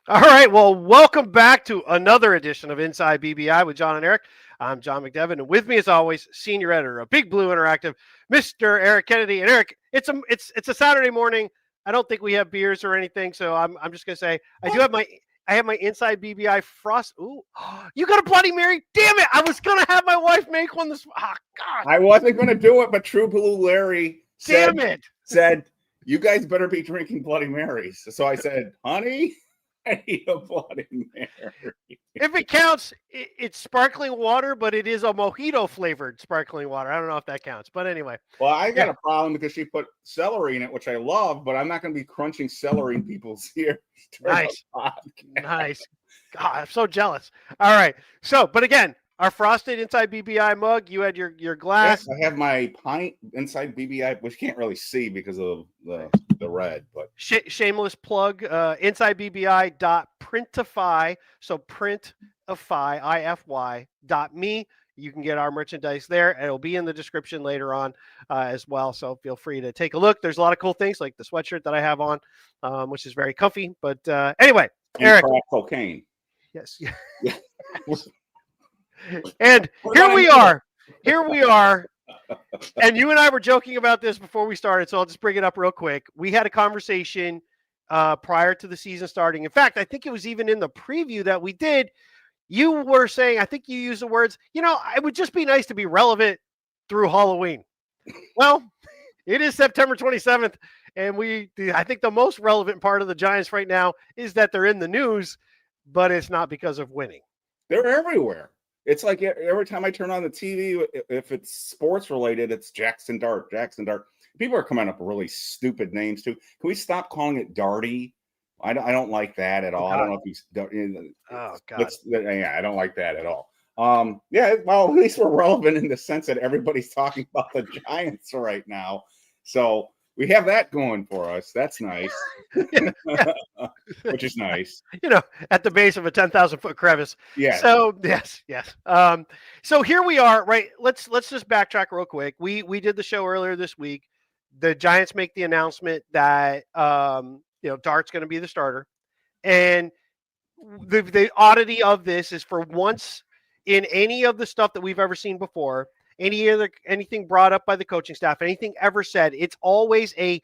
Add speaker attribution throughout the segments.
Speaker 1: All right. Well, welcome back to another edition of Inside BBI with John and Eric. I'm John McDevitt, and with me, as always, senior editor of Big Blue Interactive, Mr. Eric Kennedy. And Eric, it's a Saturday morning. I don't think we have beers or anything, so I'm just gonna say I have my Inside BBI frost. Ooh, you got a Bloody Mary? Damn it! I was gonna have my wife make one this. Oh God!
Speaker 2: I wasn't going to do it, but True Blue Larry
Speaker 1: Damn it!
Speaker 2: said, you guys better be drinking Bloody Marys. So I said, honey, I need a Bloody Mary.
Speaker 1: If it counts, it's sparkling water, but it is a mojito flavored sparkling water. I don't know if that counts, but anyway.
Speaker 2: Well, I got a problem because she put celery in it, which I love, but I'm not going to be crunching celery in people's ears.
Speaker 1: Nice. Nice. God, I'm so jealous. All right. So, but again, our frosted Inside BBI mug, you had your glass.
Speaker 2: Yes, I have my pint Inside BBI, which you can't really see because of the red, but
Speaker 1: Shameless plug, insidebbi.printify. So printify, IFY.me. You can get our merchandise there. It'll be in the description later on as well. So feel free to take a look. There's a lot of cool things like the sweatshirt that I have on, which is very comfy. But anyway, Eric.
Speaker 2: Crack cocaine.
Speaker 1: Yes. And here we are. And you and I were joking about this before we started, so I'll just bring it up real quick. We had a conversation prior to the season starting. In fact, I think it was even in the preview that we did. You were saying, I think you used the words, it would just be nice to be relevant through Halloween. Well, it is September 27th, and I think the most relevant part of the Giants right now is that they're in the news, but it's not because of winning.
Speaker 2: They're everywhere. It's like every time I turn on the TV, if it's sports related, it's Jaxson Dart. People are coming up with really stupid names too. Can we stop calling it Darty? I don't like that at all. I don't know if you.
Speaker 1: Oh God.
Speaker 2: Yeah, I don't like that at all. Yeah, well, at least we're relevant in the sense that everybody's talking about the Giants right now. So we have that going for us. That's nice. Which is nice.
Speaker 1: At the base of a 10,000-foot crevice.
Speaker 2: Yeah.
Speaker 1: So yes. So here we are, right? Let's just backtrack real quick. We did the show earlier this week. The Giants make the announcement that Dart's going to be the starter, and the oddity of this is, for once in any of the stuff that we've ever seen before, anything brought up by the coaching staff, anything ever said, it's always a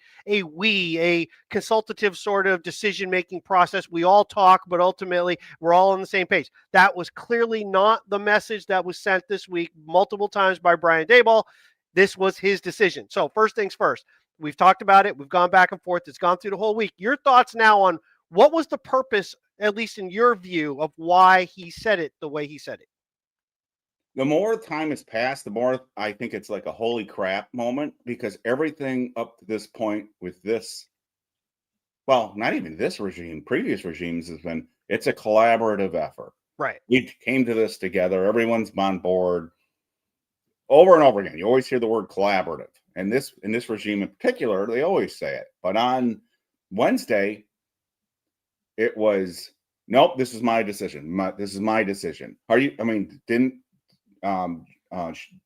Speaker 1: consultative sort of decision-making process. We all talk, but ultimately we're all on the same page. That was clearly not the message that was sent this week multiple times by Brian Daboll. This was his decision. So first things first, we've talked about it. We've gone back and forth. It's gone through the whole week. Your thoughts now on what was the purpose, at least in your view, of why he said it the way he said it?
Speaker 2: The more time has passed, the more I think it's like a holy crap moment, because everything up to this point with this, well, not even this regime, previous regimes it's a collaborative effort.
Speaker 1: Right.
Speaker 2: We came to this together. Everyone's on board over and over again. You always hear the word collaborative. And in this regime in particular, they always say it. But on Wednesday, it was, nope, this is my decision. This is my decision. Didn't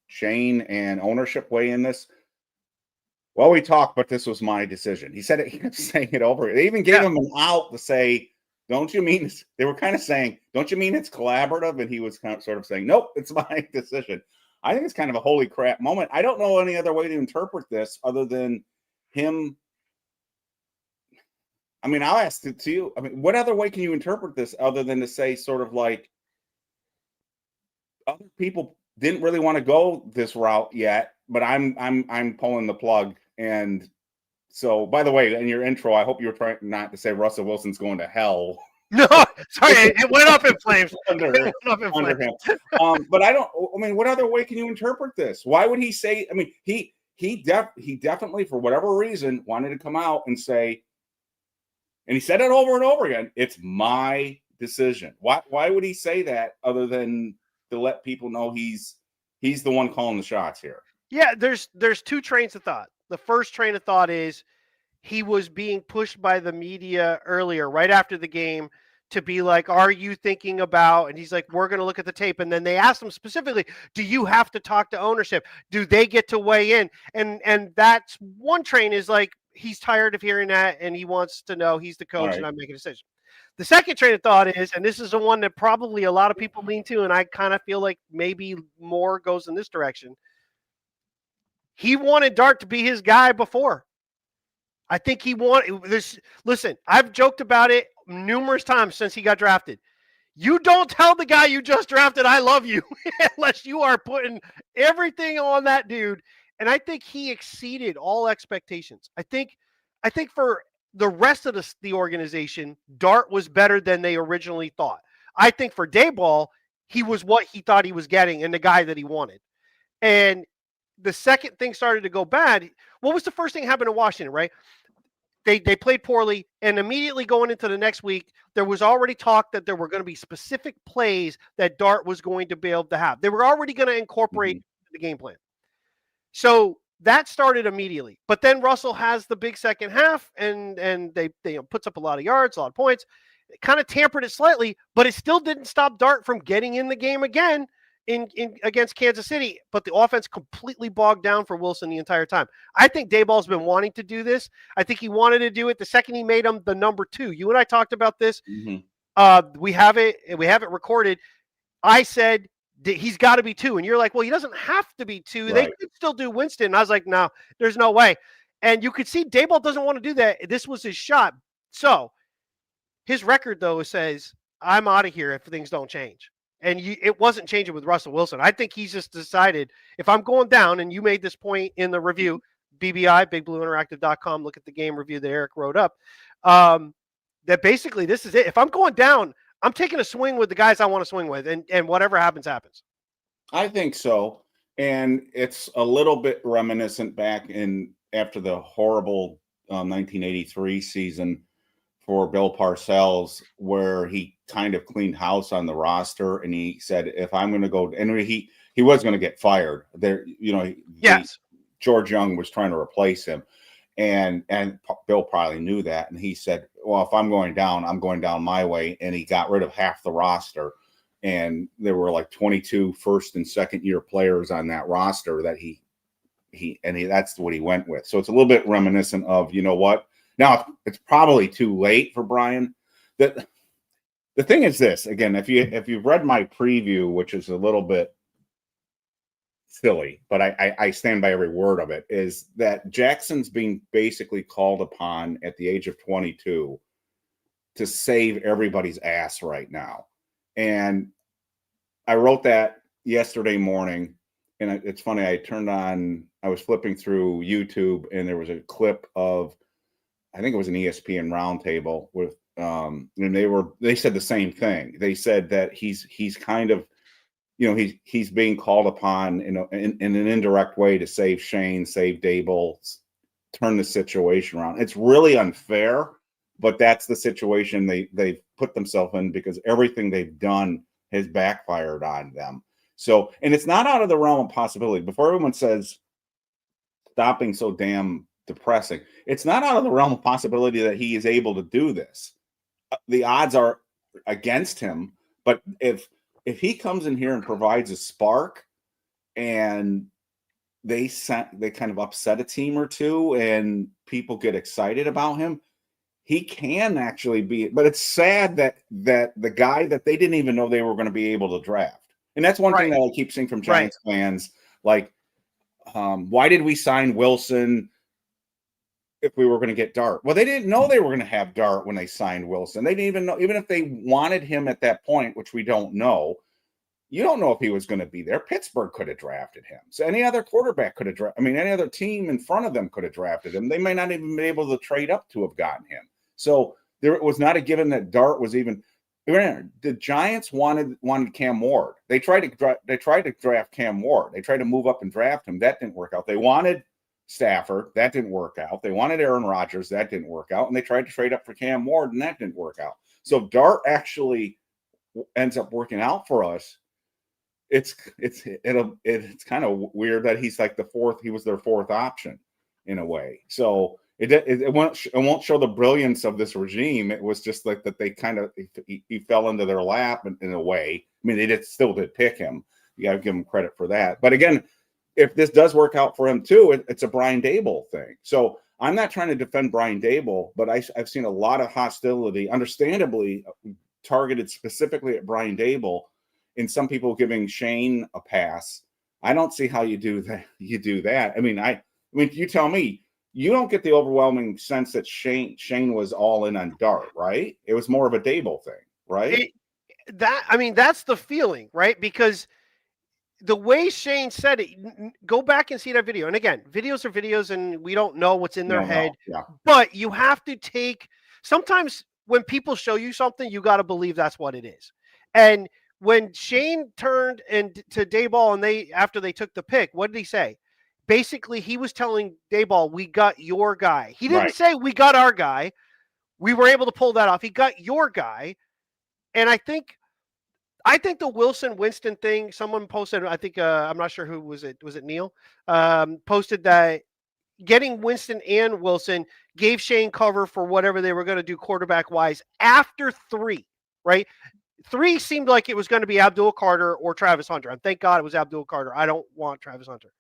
Speaker 2: Shane and ownership weigh in this? Well, we talked, but this was my decision. He said it. He kept saying it over. They even gave him an out to say, "Don't you mean?" They were kind of saying, "Don't you mean it's collaborative?" And he was sort of saying, "Nope, it's my decision." I think it's kind of a holy crap moment. I don't know any other way to interpret this other than him. I'll ask it to you. What other way can you interpret this other than to say sort of like other people didn't really want to go this route yet, but I'm pulling the plug. And so, by the way, in your intro, I hope you were trying not to say Russell Wilson's going to hell.
Speaker 1: No, sorry, it went up in flames.
Speaker 2: under him. But I don't. What other way can you interpret this? Why would he say? He definitely, for whatever reason, wanted to come out and say, and he said it over and over again, "It's my decision." Why would he say that other than to let people know he's the one calling the shots here?
Speaker 1: Yeah, there's two trains of thought. The first train of thought is he was being pushed by the media earlier, right after the game, to be like, are you thinking about, and he's like, we're going to look at the tape. And then they asked him specifically, do you have to talk to ownership? Do they get to weigh in? And that's one train is like, he's tired of hearing that, and he wants to know he's the coach,
Speaker 2: Right.
Speaker 1: and I'm making a decision. The second train of thought is, and this is the one that probably a lot of people lean to, and I kind of feel like maybe more goes in this direction. He wanted Dart to be his guy before. I think he wanted this. Listen, I've joked about it numerous times since he got drafted. You don't tell the guy you just drafted, I love you, unless you are putting everything on that dude. And I think he exceeded all expectations. I think for the rest of the organization, Dart was better than they originally thought. I think for Daboll, he was what he thought he was getting and the guy that he wanted. And the second thing started to go bad, what was the first thing happened in Washington, right? They played poorly, and immediately going into the next week, there was already talk that there were going to be specific plays that Dart was going to be able to have. They were already going to incorporate the game plan. So that started immediately. But then Russell has the big second half, and they puts up a lot of yards, a lot of points. It kind of tampered it slightly, but it still didn't stop Dart from getting in the game again in against Kansas City, but the offense completely bogged down for Wilson the entire time. I think Daboll's been wanting to do this. I think he wanted to do it the second he made him the number 2. You and I talked about this. We have it recorded. I said he's got to be 2, and you're like, well, he doesn't have to be 2. Right. They could still do Winston. And I was like, no, there's no way. And you could see Daboll doesn't want to do that. This was his shot. So his record, though, says, I'm out of here if things don't change. And it wasn't changing with Russell Wilson. I think he's just decided, if I'm going down, and you made this point in the review, BBI, BigBlueInteractive.com, look at the game review that Eric wrote up, that basically this is it. If I'm going down, I'm taking a swing with the guys I want to swing with, and whatever happens, happens.
Speaker 2: I think so. And it's a little bit reminiscent back in after the horrible 1983 season for Bill Parcells, where he kind of cleaned house on the roster, and he said, if I'm going to go, and he was going to get fired there, yes, George Young was trying to replace him, and Bill probably knew that, and he said, well, if I'm going down, I'm going down my way. And he got rid of half the roster, and there were like 22 first and second year players on that roster that that's what he went with. So it's a little bit reminiscent of, you know what, now it's probably too late for Brian. The thing is this, again, if you've read my preview, which is a little bit silly, but I stand by every word of it, is that Jackson's being basically called upon at the age of 22 to save everybody's ass right now. And I wrote that yesterday morning, and it's funny, I was flipping through YouTube, and there was a clip of, I think it was an ESPN roundtable with, and they said the same thing. They said that he's kind of, he's being called upon in an indirect way to save Shane, save Daboll, turn the situation around. It's really unfair, but that's the situation they've put themselves in, because everything they've done has backfired on them. So, and it's not out of the realm of possibility. Before everyone says stop being so damn depressing, it's not out of the realm of possibility that he is able to do this. The odds are against him, but if he comes in here and provides a spark, and they kind of upset a team or two, and people get excited about him, he can actually be. But it's sad that the guy that they didn't even know they were going to be able to draft, and that's one thing that I keep seeing from Giants fans, like, why did we sign Wilson if we were going to get Dart? Well, they didn't know they were going to have Dart when they signed Wilson. They didn't even know, even if they wanted him at that point, which we don't know. You don't know if he was going to be there. Pittsburgh could have drafted him. So any other quarterback could have any other team in front of them could have drafted him. They may not even be able to trade up to have gotten him. So there was not a given that Dart was even. The Giants wanted Cam Ward. They tried to draft Cam Ward. They tried to move up and draft him. That didn't work out. They wanted Stafford. That didn't work out. They wanted Aaron Rodgers. That didn't work out. And they tried to trade up for Cam Ward, and that didn't work out. So Dart actually ends up working out for us. It's kind of weird that he's like he was their fourth option in a way. So it won't show the brilliance of this regime. It was just like that they kind of he fell into their lap in a way. I mean, they still did pick him. You got to give him credit for that. But again, if this does work out for him too, it's a Brian Daboll thing. So I'm not trying to defend Brian Daboll, but I've seen a lot of hostility, understandably targeted specifically at Brian Daboll, and some people giving Shane a pass. I don't see how you do that. I mean, you tell me. You don't get the overwhelming sense that Shane was all in on Dart, right? It was more of a Daboll thing, right?
Speaker 1: That's the feeling, right? Because the way Shane said it, go back and see that video. And again, videos are videos, and we don't know what's in their head.
Speaker 2: Yeah.
Speaker 1: But you have to take. Sometimes when people show you something, you got to believe that's what it is. And when Shane turned to Daboll, and after they took the pick, what did he say? Basically, he was telling Daboll, "We got your guy." He didn't say we got our guy. We were able to pull that off. He got your guy, and I think the Wilson Winston thing. Someone posted. I think I'm not sure who was it. Was it Neil? Posted that getting Winston and Wilson gave Shane cover for whatever they were going to do quarterback wise after 3. Right, 3 seemed like it was going to be Abdul Carter or Travis Hunter. And thank God it was Abdul Carter. I don't want Travis Hunter.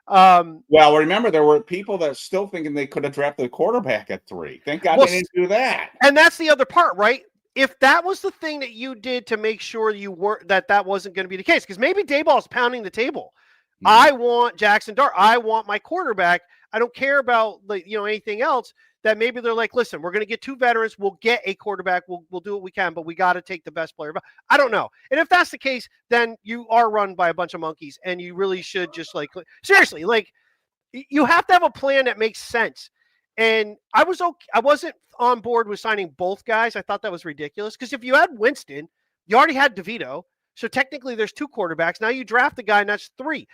Speaker 2: Well, remember, there were people that still thinking they could have drafted a quarterback at 3. Thank God they didn't do that.
Speaker 1: And that's the other part, right? If that was the thing that you did to make sure you weren't that wasn't going to be the case, because maybe Daboll's pounding the table. Mm-hmm. I want Jaxson Dart. I want my quarterback. I don't care about anything else. That maybe they're like, listen, we're going to get 2 veterans. We'll get a quarterback. We'll do what we can, but we got to take the best player. But I don't know. And if that's the case, then you are run by a bunch of monkeys, and you really should just seriously, you have to have a plan that makes sense. And I wasn't on board with signing both guys. I thought that was ridiculous, because if you had Winston, you already had DeVito. So technically there's 2 quarterbacks. Now you draft the guy, and that's 3.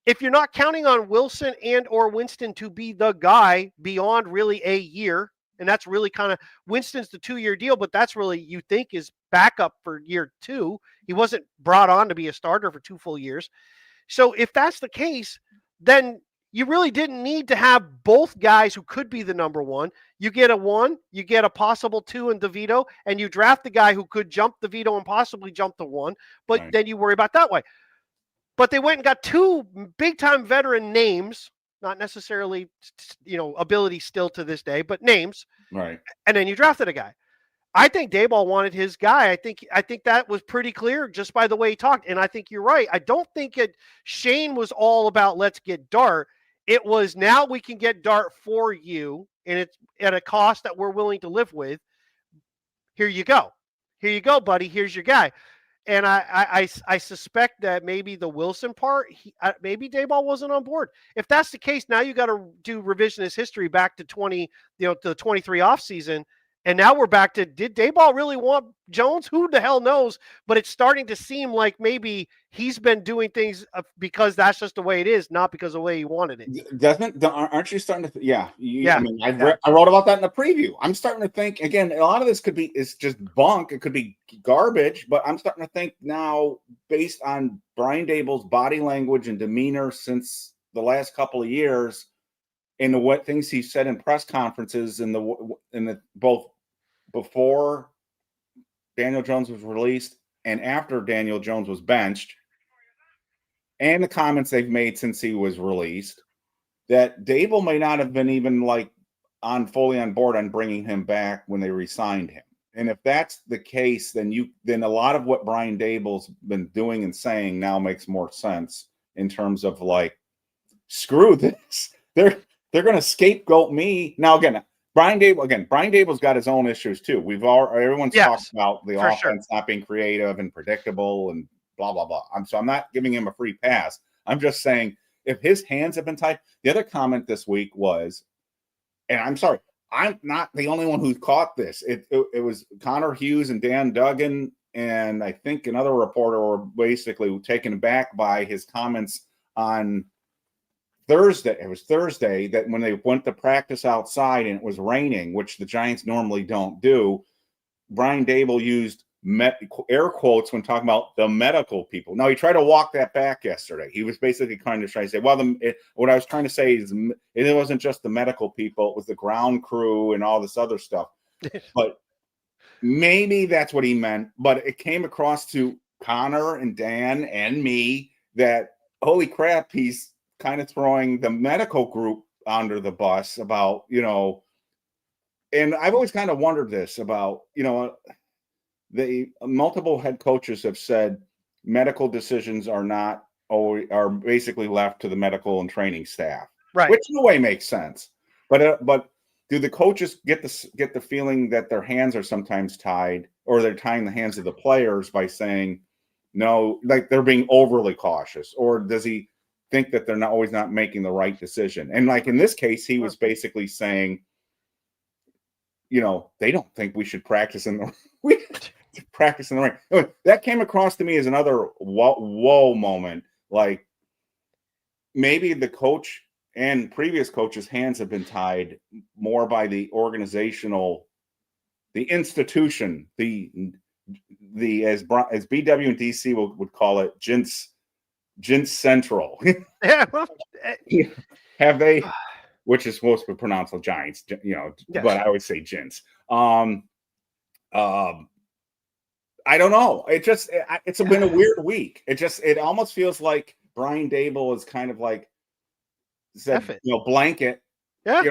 Speaker 1: If you're not counting on Wilson and or Winston to be the guy beyond really a year, and that's really kind of Winston's the 2-year deal, but that's really, you think, is backup for year 2. He wasn't brought on to be a starter for 2 full years. So if that's the case, then you really didn't need to have both guys who could be the number 1. You get a 1, you get a possible 2 in DeVito, and you draft the guy who could jump DeVito and possibly jump the 1, but Then you worry about that way. But they went and got 2 big-time veteran names, not necessarily, ability still to this day, but names.
Speaker 2: Right.
Speaker 1: And then you drafted a guy. I think Daboll wanted his guy. I think that was pretty clear just by the way he talked. And I think you're right. I don't think Shane was all about let's get Dart. It was, now we can get Dart for you, and it's at a cost that we're willing to live with. Here you go. Here you go, buddy. Here's your guy. And I suspect that maybe the Wilson part, maybe Daboll wasn't on board. If that's the case, now you got to do revisionist history back to the 23 offseason. And now we're back to, did Daboll really want Jones? Who the hell knows? But it's starting to seem like maybe he's been doing things because that's just the way it is, not because of the way he wanted it.
Speaker 2: Aren't you starting to? Yeah. I wrote about that in the preview. I'm starting to think, again, a lot of this is just bunk. It could be garbage, but I'm starting to think now, based on Brian Daboll's body language and demeanor since the last couple of years, and what things he said in press conferences in the both before Daniel Jones was released and after Daniel Jones was benched, and the comments they've made since he was released, that Daboll may not have been even fully on board on bringing him back when they re-signed him. And if that's the case, then a lot of what Brian Daboll's been doing and saying now makes more sense in terms of screw this. They're going to scapegoat me. Now, again, Brian Daboll's got his own issues too. Everyone's talked about the offense not being creative and predictable and blah, blah, blah. I'm not giving him a free pass. I'm just saying, if his hands have been tied. The other comment this week was, and I'm sorry, I'm not the only one who caught this. It was Connor Hughes and Dan Duggan, and I think another reporter were basically taken aback by his comments on Thursday. It was Thursday that when they went to practice outside and it was raining, which the Giants normally don't do, Brian Daboll used air quotes when talking about the medical people. Now, he tried to walk that back yesterday. He was basically trying to say, what I was trying to say is it wasn't just the medical people, it was the ground crew and all this other stuff. But maybe that's what he meant. But it came across to Connor and Dan and me that, holy crap, he's kind of throwing the medical group under the bus about, and I've always kind of wondered this about, the multiple head coaches have said medical decisions are basically left to the medical and training staff,
Speaker 1: Right.
Speaker 2: which in a way makes sense. But do the coaches get the feeling that their hands are sometimes tied, or they're tying the hands of the players by saying no, like they're being overly cautious, or does he think that they're not making the right decision? And like in this case, he was basically saying, they don't think we should practice in the ring. That came across to me as another whoa moment. Like maybe the coach and previous coaches' hands have been tied more by the institution, as BW and DC would call it, Gents Central.
Speaker 1: Yeah. Well,
Speaker 2: have they, which is supposed to be pronounced the Giants,
Speaker 1: yes.
Speaker 2: But I always say Gents. I don't know. It's been a weird week. It almost feels like Brian Daboll is kind of like said, blanket.
Speaker 1: Yeah.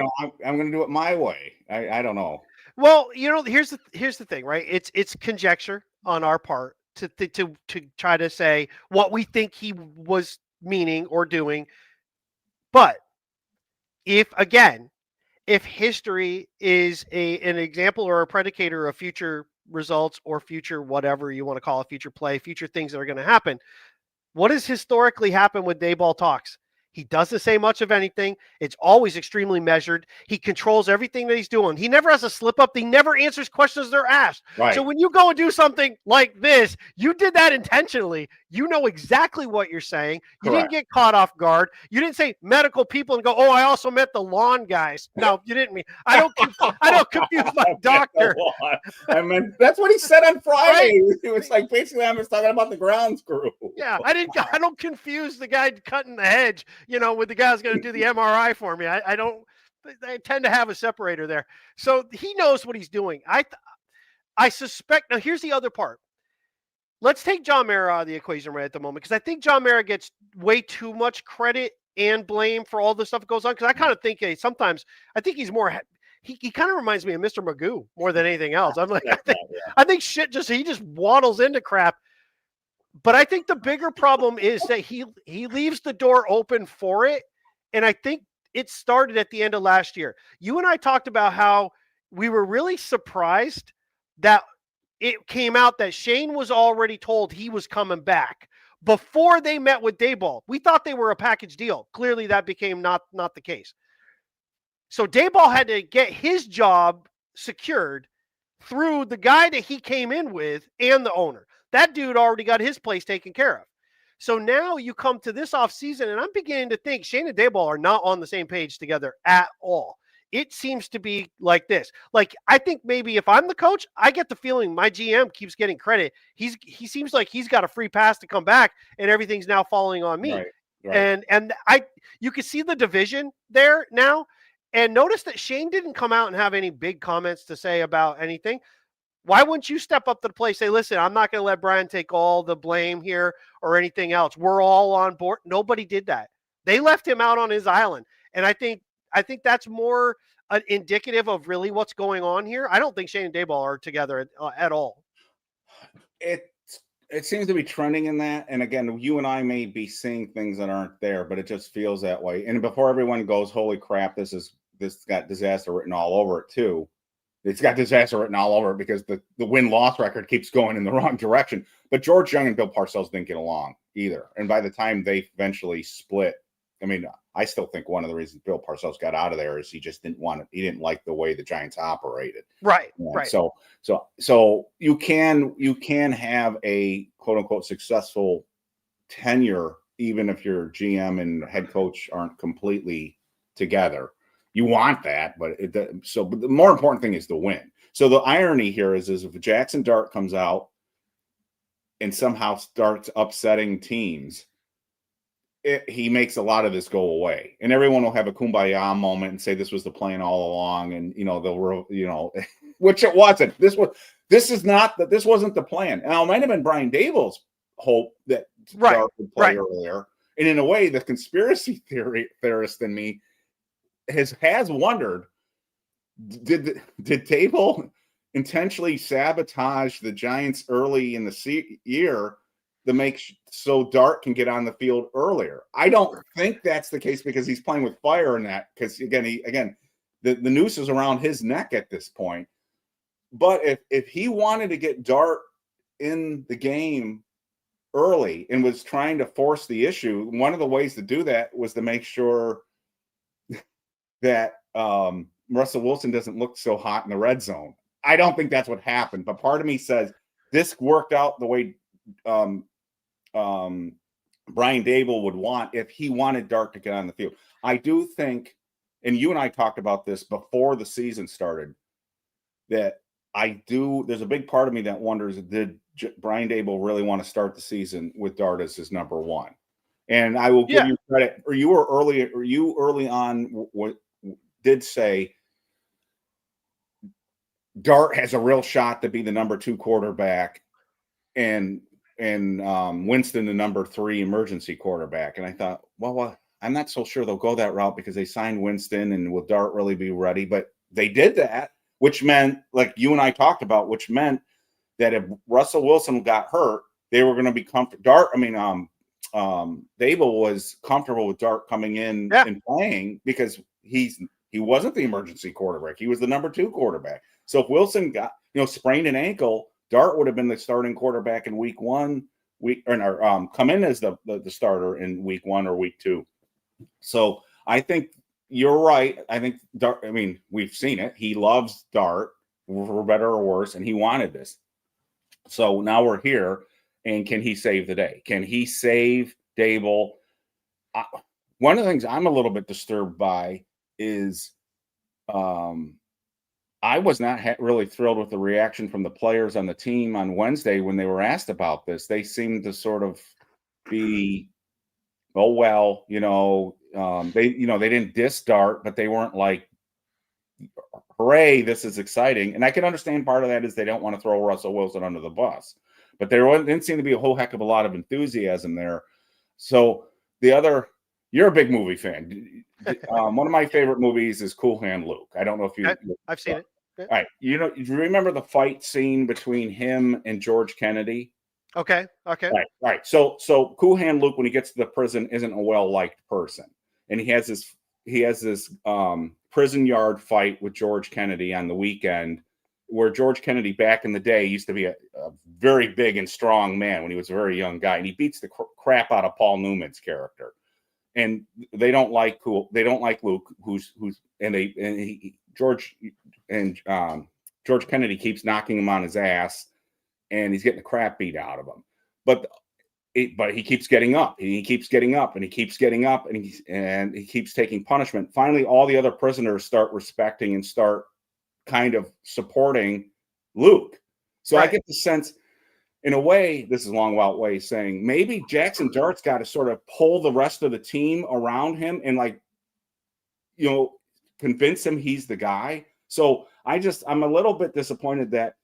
Speaker 2: I'm going to do it my way. I don't know.
Speaker 1: Well, here's the thing, right? It's conjecture on our part to try to say what we think he was meaning or doing. But if history is an example or a predicator of future results or future whatever you want to call it, future play, future things that are going to happen, what has historically happened with Daboll talks? He doesn't say much of anything. It's always extremely measured. He controls everything that he's doing. He never has a slip up. He never answers questions they're asked.
Speaker 2: Right.
Speaker 1: So when you go and do something like this, you did that intentionally. You know exactly what you're saying. You
Speaker 2: Correct.
Speaker 1: Didn't get caught off guard. You didn't say medical people and go, "Oh, I also meant the lawn guys." No, you didn't mean. I don't confuse my doctor.
Speaker 2: I mean, that's what he said on Friday. Right? It was like basically I'm just talking about the grounds crew.
Speaker 1: Yeah, I don't confuse the guy cutting the hedge, with the guy who's going to do the MRI for me. I tend to have a separator there. So he knows what he's doing. I suspect. Now, here's the other part. Let's take John Mara out of the equation right at the moment, because I think John Mara gets way too much credit and blame for all the stuff that goes on. Because I kind of think sometimes I think he's more. He kind of reminds me of Mr. Magoo more than anything else. I'm like, I think shit he just waddles into crap. But I think the bigger problem is that he leaves the door open for it. And I think it started at the end of last year. You and I talked about how we were really surprised that it came out that Shane was already told he was coming back before they met with Daboll. We thought they were a package deal. Clearly that became not the case. So Daboll had to get his job secured through the guy that he came in with and the owner. That dude already got his place taken care of. So now you come to this offseason, and I'm beginning to think Shane and Daboll are not on the same page together at all. It seems to be like this. Like, I think maybe if I'm the coach, I get the feeling my GM keeps getting credit. He seems like he's got a free pass to come back, and everything's now falling on me. Right. And you can see the division there now. And notice that Shane didn't come out and have any big comments to say about anything. Why wouldn't you step up to the plate and say, listen, I'm not going to let Brian take all the blame here or anything else. We're all on board. Nobody did that. They left him out on his island. And I think that's more indicative of really what's going on here. I don't think Shane and Daboll are together at all.
Speaker 2: It seems to be trending in that. And again, you and I may be seeing things that aren't there, but it just feels that way. And before everyone goes, holy crap, this got disaster written all over it too. It's got disaster written all over it because the win-loss record keeps going in the wrong direction. But George Young and Bill Parcells didn't get along either. And by the time they eventually split, I mean, I still think one of the reasons Bill Parcells got out of there is he just he didn't like the way the Giants operated.
Speaker 1: Right.
Speaker 2: Right. So you can have a quote unquote successful tenure even if your GM and head coach aren't completely together. You want that, but but the more important thing is the win. So the irony here is if Jaxson Dart comes out and somehow starts upsetting teams, he makes a lot of this go away, and everyone will have a kumbaya moment and say this was the plan all along, and they'll which it wasn't. This wasn't the plan. Now it might have been Brian Daboll's hope that Dart would play earlier, and in a way, the conspiracy theorist in me has wondered, did Daboll intentionally sabotage the Giants early in the year to make so Dart can get on the field earlier? I don't think that's the case because he's playing with fire in that. Because again, the noose is around his neck at this point. But if he wanted to get Dart in the game early and was trying to force the issue, one of the ways to do that was to make sure that Russell Wilson doesn't look so hot in the red zone. I don't think that's what happened, but part of me says this worked out the way Brian Daboll would want if he wanted Dart to get on the field. I do think, and you and I talked about this before the season started, that there's a big part of me that wonders, did Brian Daboll really want to start the season with Dart as his number one? And I will give you credit, or you early on what did say Dart has a real shot to be the number 2 quarterback and Winston the number 3 emergency quarterback. And I thought, well, I'm not so sure they'll go that route because they signed Winston, and will Dart really be ready? But they did that, which meant, like you and I talked about, which meant that if Russell Wilson got hurt, they were going to be comfortable. Daboll was comfortable with Dart coming in and playing because he wasn't the emergency quarterback. He was the number 2 quarterback. So if Wilson got, sprained an ankle, Dart would have been the starting quarterback in week 1, come in as the starter in week 1 or week 2. So I think you're right. I think Dart, we've seen it. He loves Dart, for better or worse, and he wanted this. So now we're here, and can he save the day? Can he save Daboll? One of the things I'm a little bit disturbed by is I was not really thrilled with the reaction from the players on the team on Wednesday when they were asked about this. They seemed to sort of be, oh, well, they didn't diss Dart, but they weren't like, hooray, this is exciting. And I can understand part of that is they don't want to throw Russell Wilson under the bus, but there didn't seem to be a whole heck of a lot of enthusiasm there. So you're a big movie fan. One of my favorite movies is Cool Hand Luke. I don't know if
Speaker 1: I've seen it. Yeah.
Speaker 2: All right. Do you remember the fight scene between him and George Kennedy?
Speaker 1: Okay.
Speaker 2: All right. So Cool Hand Luke, when he gets to the prison, isn't a well-liked person. And he has this prison yard fight with George Kennedy on the weekend, where George Kennedy back in the day used to be a very big and strong man when he was a very young guy. And he beats the crap out of Paul Newman's character. And they don't like Luke, George Kennedy keeps knocking him on his ass, and he's getting the crap beat out of him. But he keeps getting up, and he keeps getting up, and he keeps getting up, and he keeps taking punishment. Finally, all the other prisoners start respecting and start kind of supporting Luke. So right. I get the sense, in a way, this is a long, wild way saying maybe Jaxson Dart's got to sort of pull the rest of the team around him and convince him he's the guy. So I'm a little bit disappointed that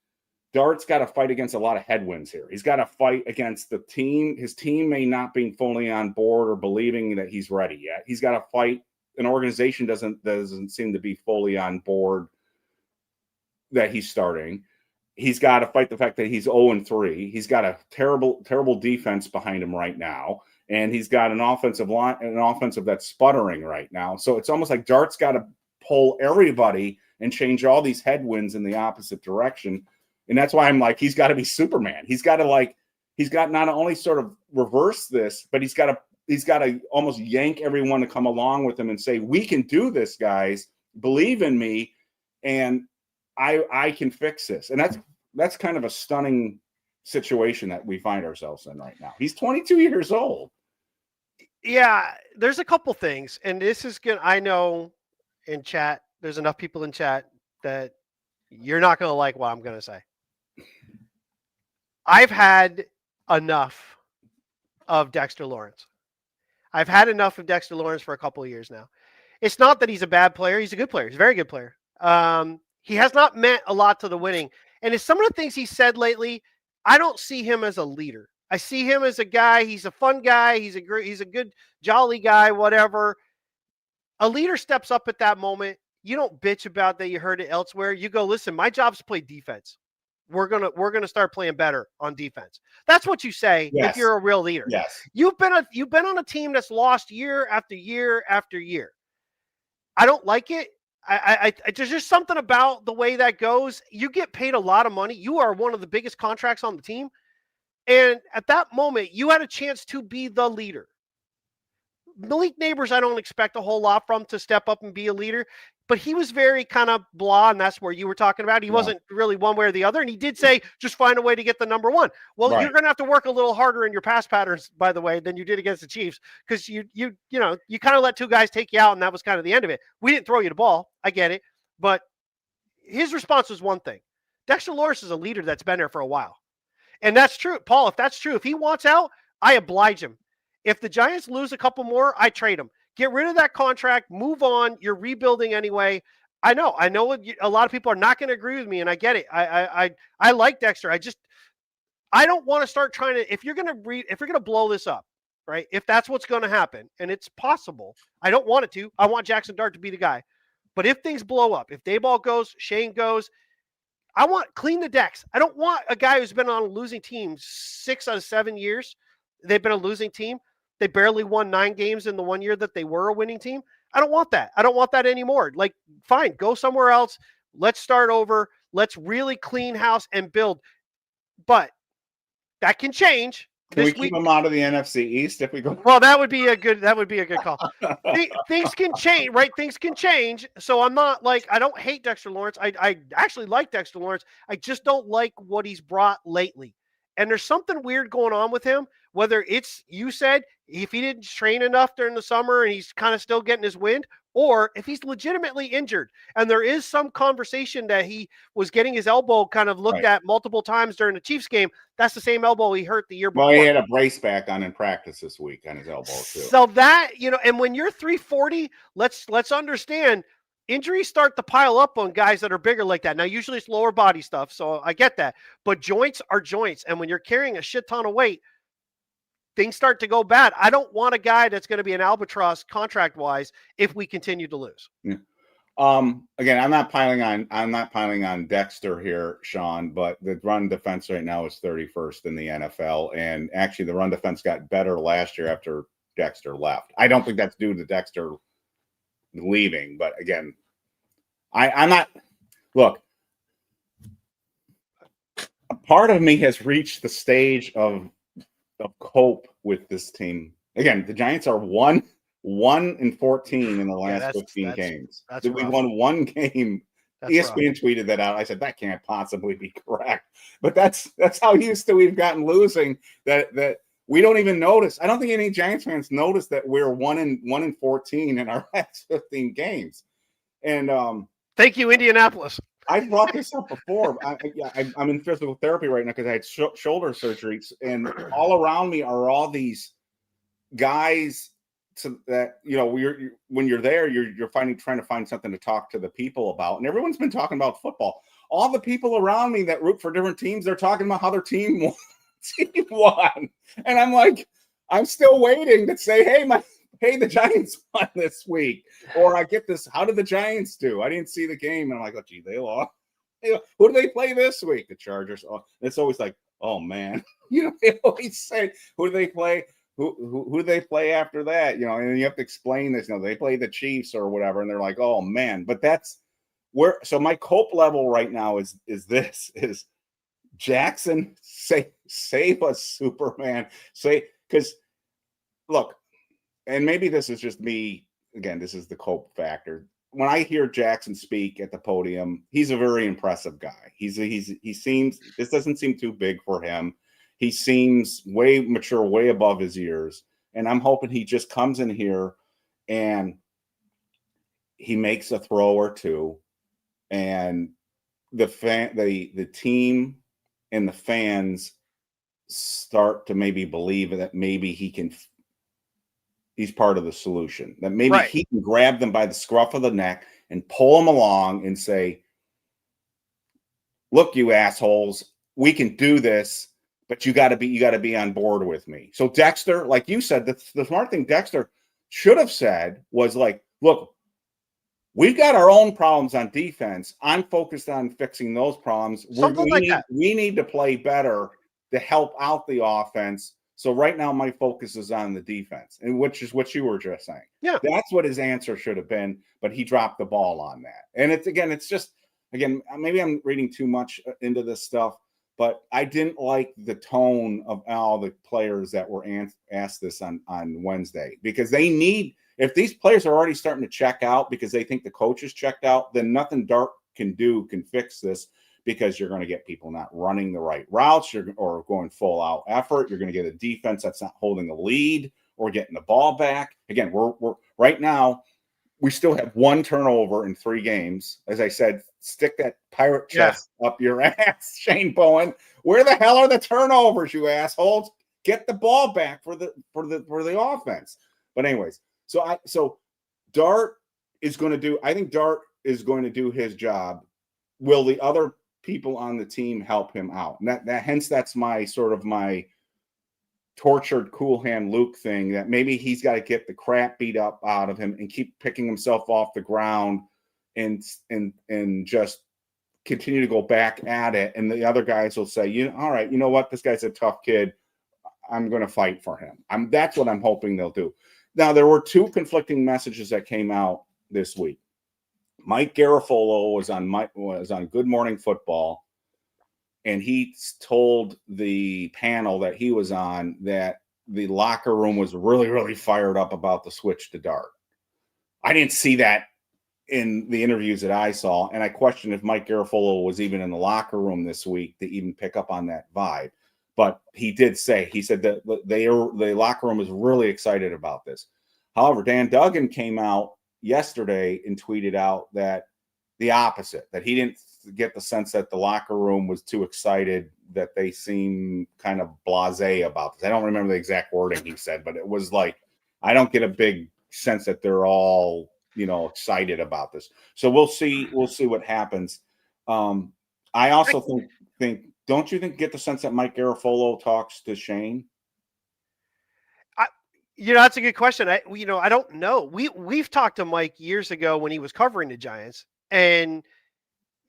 Speaker 2: Dart's got to fight against a lot of headwinds here. He's got to fight against the team. His team may not be fully on board or believing that he's ready yet. He's got to fight. An organization doesn't seem to be fully on board that he's starting. He's got to fight the fact that he's 0-3. He's got a terrible, terrible defense behind him right now. And he's got an offensive that's sputtering right now. So it's almost like Dart's got to pull everybody and change all these headwinds in the opposite direction. And that's why I'm like, he's got to be Superman. He's got to not only sort of reverse this, but he's got to almost yank everyone to come along with him and say, we can do this, guys. Believe in me. And I can fix this. And that's kind of a stunning situation that we find ourselves in right now. He's 22 years old.
Speaker 1: Yeah, there's a couple things. And this is good. I know in chat, there's enough people in chat that you're not going to like what I'm going to say. I've had enough of Dexter Lawrence. I've had enough of Dexter Lawrence for a couple of years now. It's not that he's a bad player. He's a good player. He's a very good player. He has not meant a lot to the winning. And it's some of the things he said lately, I don't see him as a leader. I see him as a guy. He's a fun guy. He's a good, jolly guy, whatever. a leader steps up at that moment. You don't bitch about that you heard it elsewhere. You go, listen, my job's to play defense. We're gonna start playing better on defense. That's what you say if you're a real leader.
Speaker 2: Yes.
Speaker 1: You've been on a team that's lost year after year after year. I don't like it. I there's just something about the way that goes. You get paid a lot of money. You are one of the biggest contracts on the team. And at that moment, you had a chance to be the leader. Malik Neighbors, I don't expect a whole lot from to step up and be a leader, but he was very kind of blah, and that's where you were talking about. He wasn't really one way or the other, and he did say, just find a way to get the number one. Well, you're going to have to work a little harder in your pass patterns, by the way, than you did against the Chiefs, because you kind of let two guys take you out, and that was kind of the end of it. We didn't throw you the ball. I get it, but his response was one thing. Dexter Lawrence is a leader that's been there for a while, and that's true. Paul, if that's true, if he wants out, I oblige him. If the Giants lose a couple more, I trade him. Get rid of that contract, move on. You're rebuilding anyway. I know a lot of people are not going to agree with me, and I get it. I like Dexter. I don't want to start trying to, if you're going to blow this up, right? If that's what's going to happen, and it's possible, I don't want it to. I want Jaxson Dart to be the guy. But if things blow up, if Daboll goes, Shane goes, I want clean the decks. I don't want a guy who's been on a losing team 6 out of 7 years. They've been a losing team. They barely won 9 games in the 1 year that they were a winning team. I don't want that. I don't want that anymore. Like, fine, go somewhere else. Let's start over. Let's really clean house and build. But that can change.
Speaker 2: Can we keep them out of the NFC East if we go?
Speaker 1: Well, that would be a good call. Things can change, right? Things can change. So I'm not like, I don't hate Dexter Lawrence. I actually like Dexter Lawrence. I just don't like what he's brought lately. And there's something weird going on with him, whether it's, you said, if he didn't train enough during the summer and he's kind of still getting his wind, or if he's legitimately injured. And there is some conversation that he was getting his elbow kind of looked at multiple times during the Chiefs game. That's the same elbow he hurt the year before.
Speaker 2: Well, he had a brace back on in practice this week on his elbow too.
Speaker 1: So that, and when you're 340, let's understand, injuries start to pile up on guys that are bigger like that. Now, usually it's lower body stuff, so I get that. But joints are joints. And when you're carrying a shit ton of weight, things start to go bad. I don't want a guy that's going to be an albatross contract-wise if we continue to lose.
Speaker 2: Yeah. Again, I'm not piling on Dexter here, Sean, but the run defense right now is 31st in the NFL. And actually, the run defense got better last year after Dexter left. I don't think that's due to Dexter leaving, but again, I'm not. Look, a part of me has reached the stage of cope with this team. Again, the Giants are 1-14 in the last 15 games. We won 1 game. ESPN tweeted that out. I said that can't possibly be correct, but that's how used to we've gotten losing that we don't even notice. I don't think any Giants fans notice that we're 1-14 in our last 15 games. And
Speaker 1: thank you, Indianapolis.
Speaker 2: I brought this up before. I'm in physical therapy right now because I had shoulder surgeries, and all around me are all these guys that when you're there, you're trying to find something to talk to the people about, and everyone's been talking about football. All the people around me that root for different teams, they're talking about how their team won, and I'm like, I'm still waiting to say, hey, the Giants won this week. Or I get this, how did the Giants do? I didn't see the game. And I'm like, oh, gee, they lost. Who do they play this week? The Chargers. Oh, it's always like, oh, man. They always say, who do they play? Who do they play after that? And you have to explain this. They play the Chiefs or whatever. And they're like, oh, man. But that's where – so my cope level right now is Jaxson, save us, Superman. Because, look, and maybe this is just me. Again, this is the cope factor. When I hear Jaxson speak at the podium, he's a very impressive guy. He seems, this doesn't seem too big for him. He seems way mature, way above his years. And I'm hoping he just comes in here and he makes a throw or two, and the team and the fans start to maybe believe that maybe he's part of the solution, that maybe he can grab them by the scruff of the neck and pull them along and say, look, you assholes, we can do this, but you got to be on board with me. So Dexter, like you said, the smart thing Dexter should have said was like, look, we've got our own problems on defense. I'm focused on fixing those problems.
Speaker 1: Something like that.
Speaker 2: We need to play better to help out the offense. So right now my focus is on the defense, and which is what you were just saying.
Speaker 1: Yeah.
Speaker 2: That's what his answer should have been, but he dropped the ball on that. And it's just maybe I'm reading too much into this stuff, but I didn't like the tone of all the players that were asked this on Wednesday, because they need, if these players are already starting to check out because they think the coach is checked out, then nothing Dart can fix this, because you're going to get people not running the right routes or going full out effort. You're going to get a defense that's not holding a lead or getting the ball back. Again, we're right now, we still have 1 turnover in 3 games. As I said, stick that pirate chest up your ass, Shane Bowen. Where the hell are the turnovers, you assholes? Get the ball back for the offense. But anyways, so Dart is going to do, I think Dart is going to do his job. Will the other people on the team help him out? And hence that's my sort of my tortured cool hand Luke thing, that maybe he's got to get the crap beat up out of him and keep picking himself off the ground and just continue to go back at it. And the other guys will say, all right, you know what? This guy's a tough kid. I'm going to fight for him. That's what I'm hoping they'll do. Now, there were 2 conflicting messages that came out this week. Mike Garafolo was on Good Morning Football, and he told the panel that he was on that the locker room was really, really fired up about the switch to Dart. I didn't see that in the interviews that I saw, and I questioned if Mike Garafolo was even in the locker room this week to even pick up on that vibe. But he said that the locker room is really excited about this. However, Dan Duggan came out yesterday and tweeted out that the opposite, that he didn't get the sense that the locker room was too excited, that they seem kind of blasé about this. I don't remember the exact wording he said, but it was like, I don't get a big sense that they're all, excited about this. So we'll see what happens. I also think, don't you think, get the sense that Mike Garafolo talks to Shane?
Speaker 1: That's a good question. I don't know. We've talked to Mike years ago when he was covering the Giants, and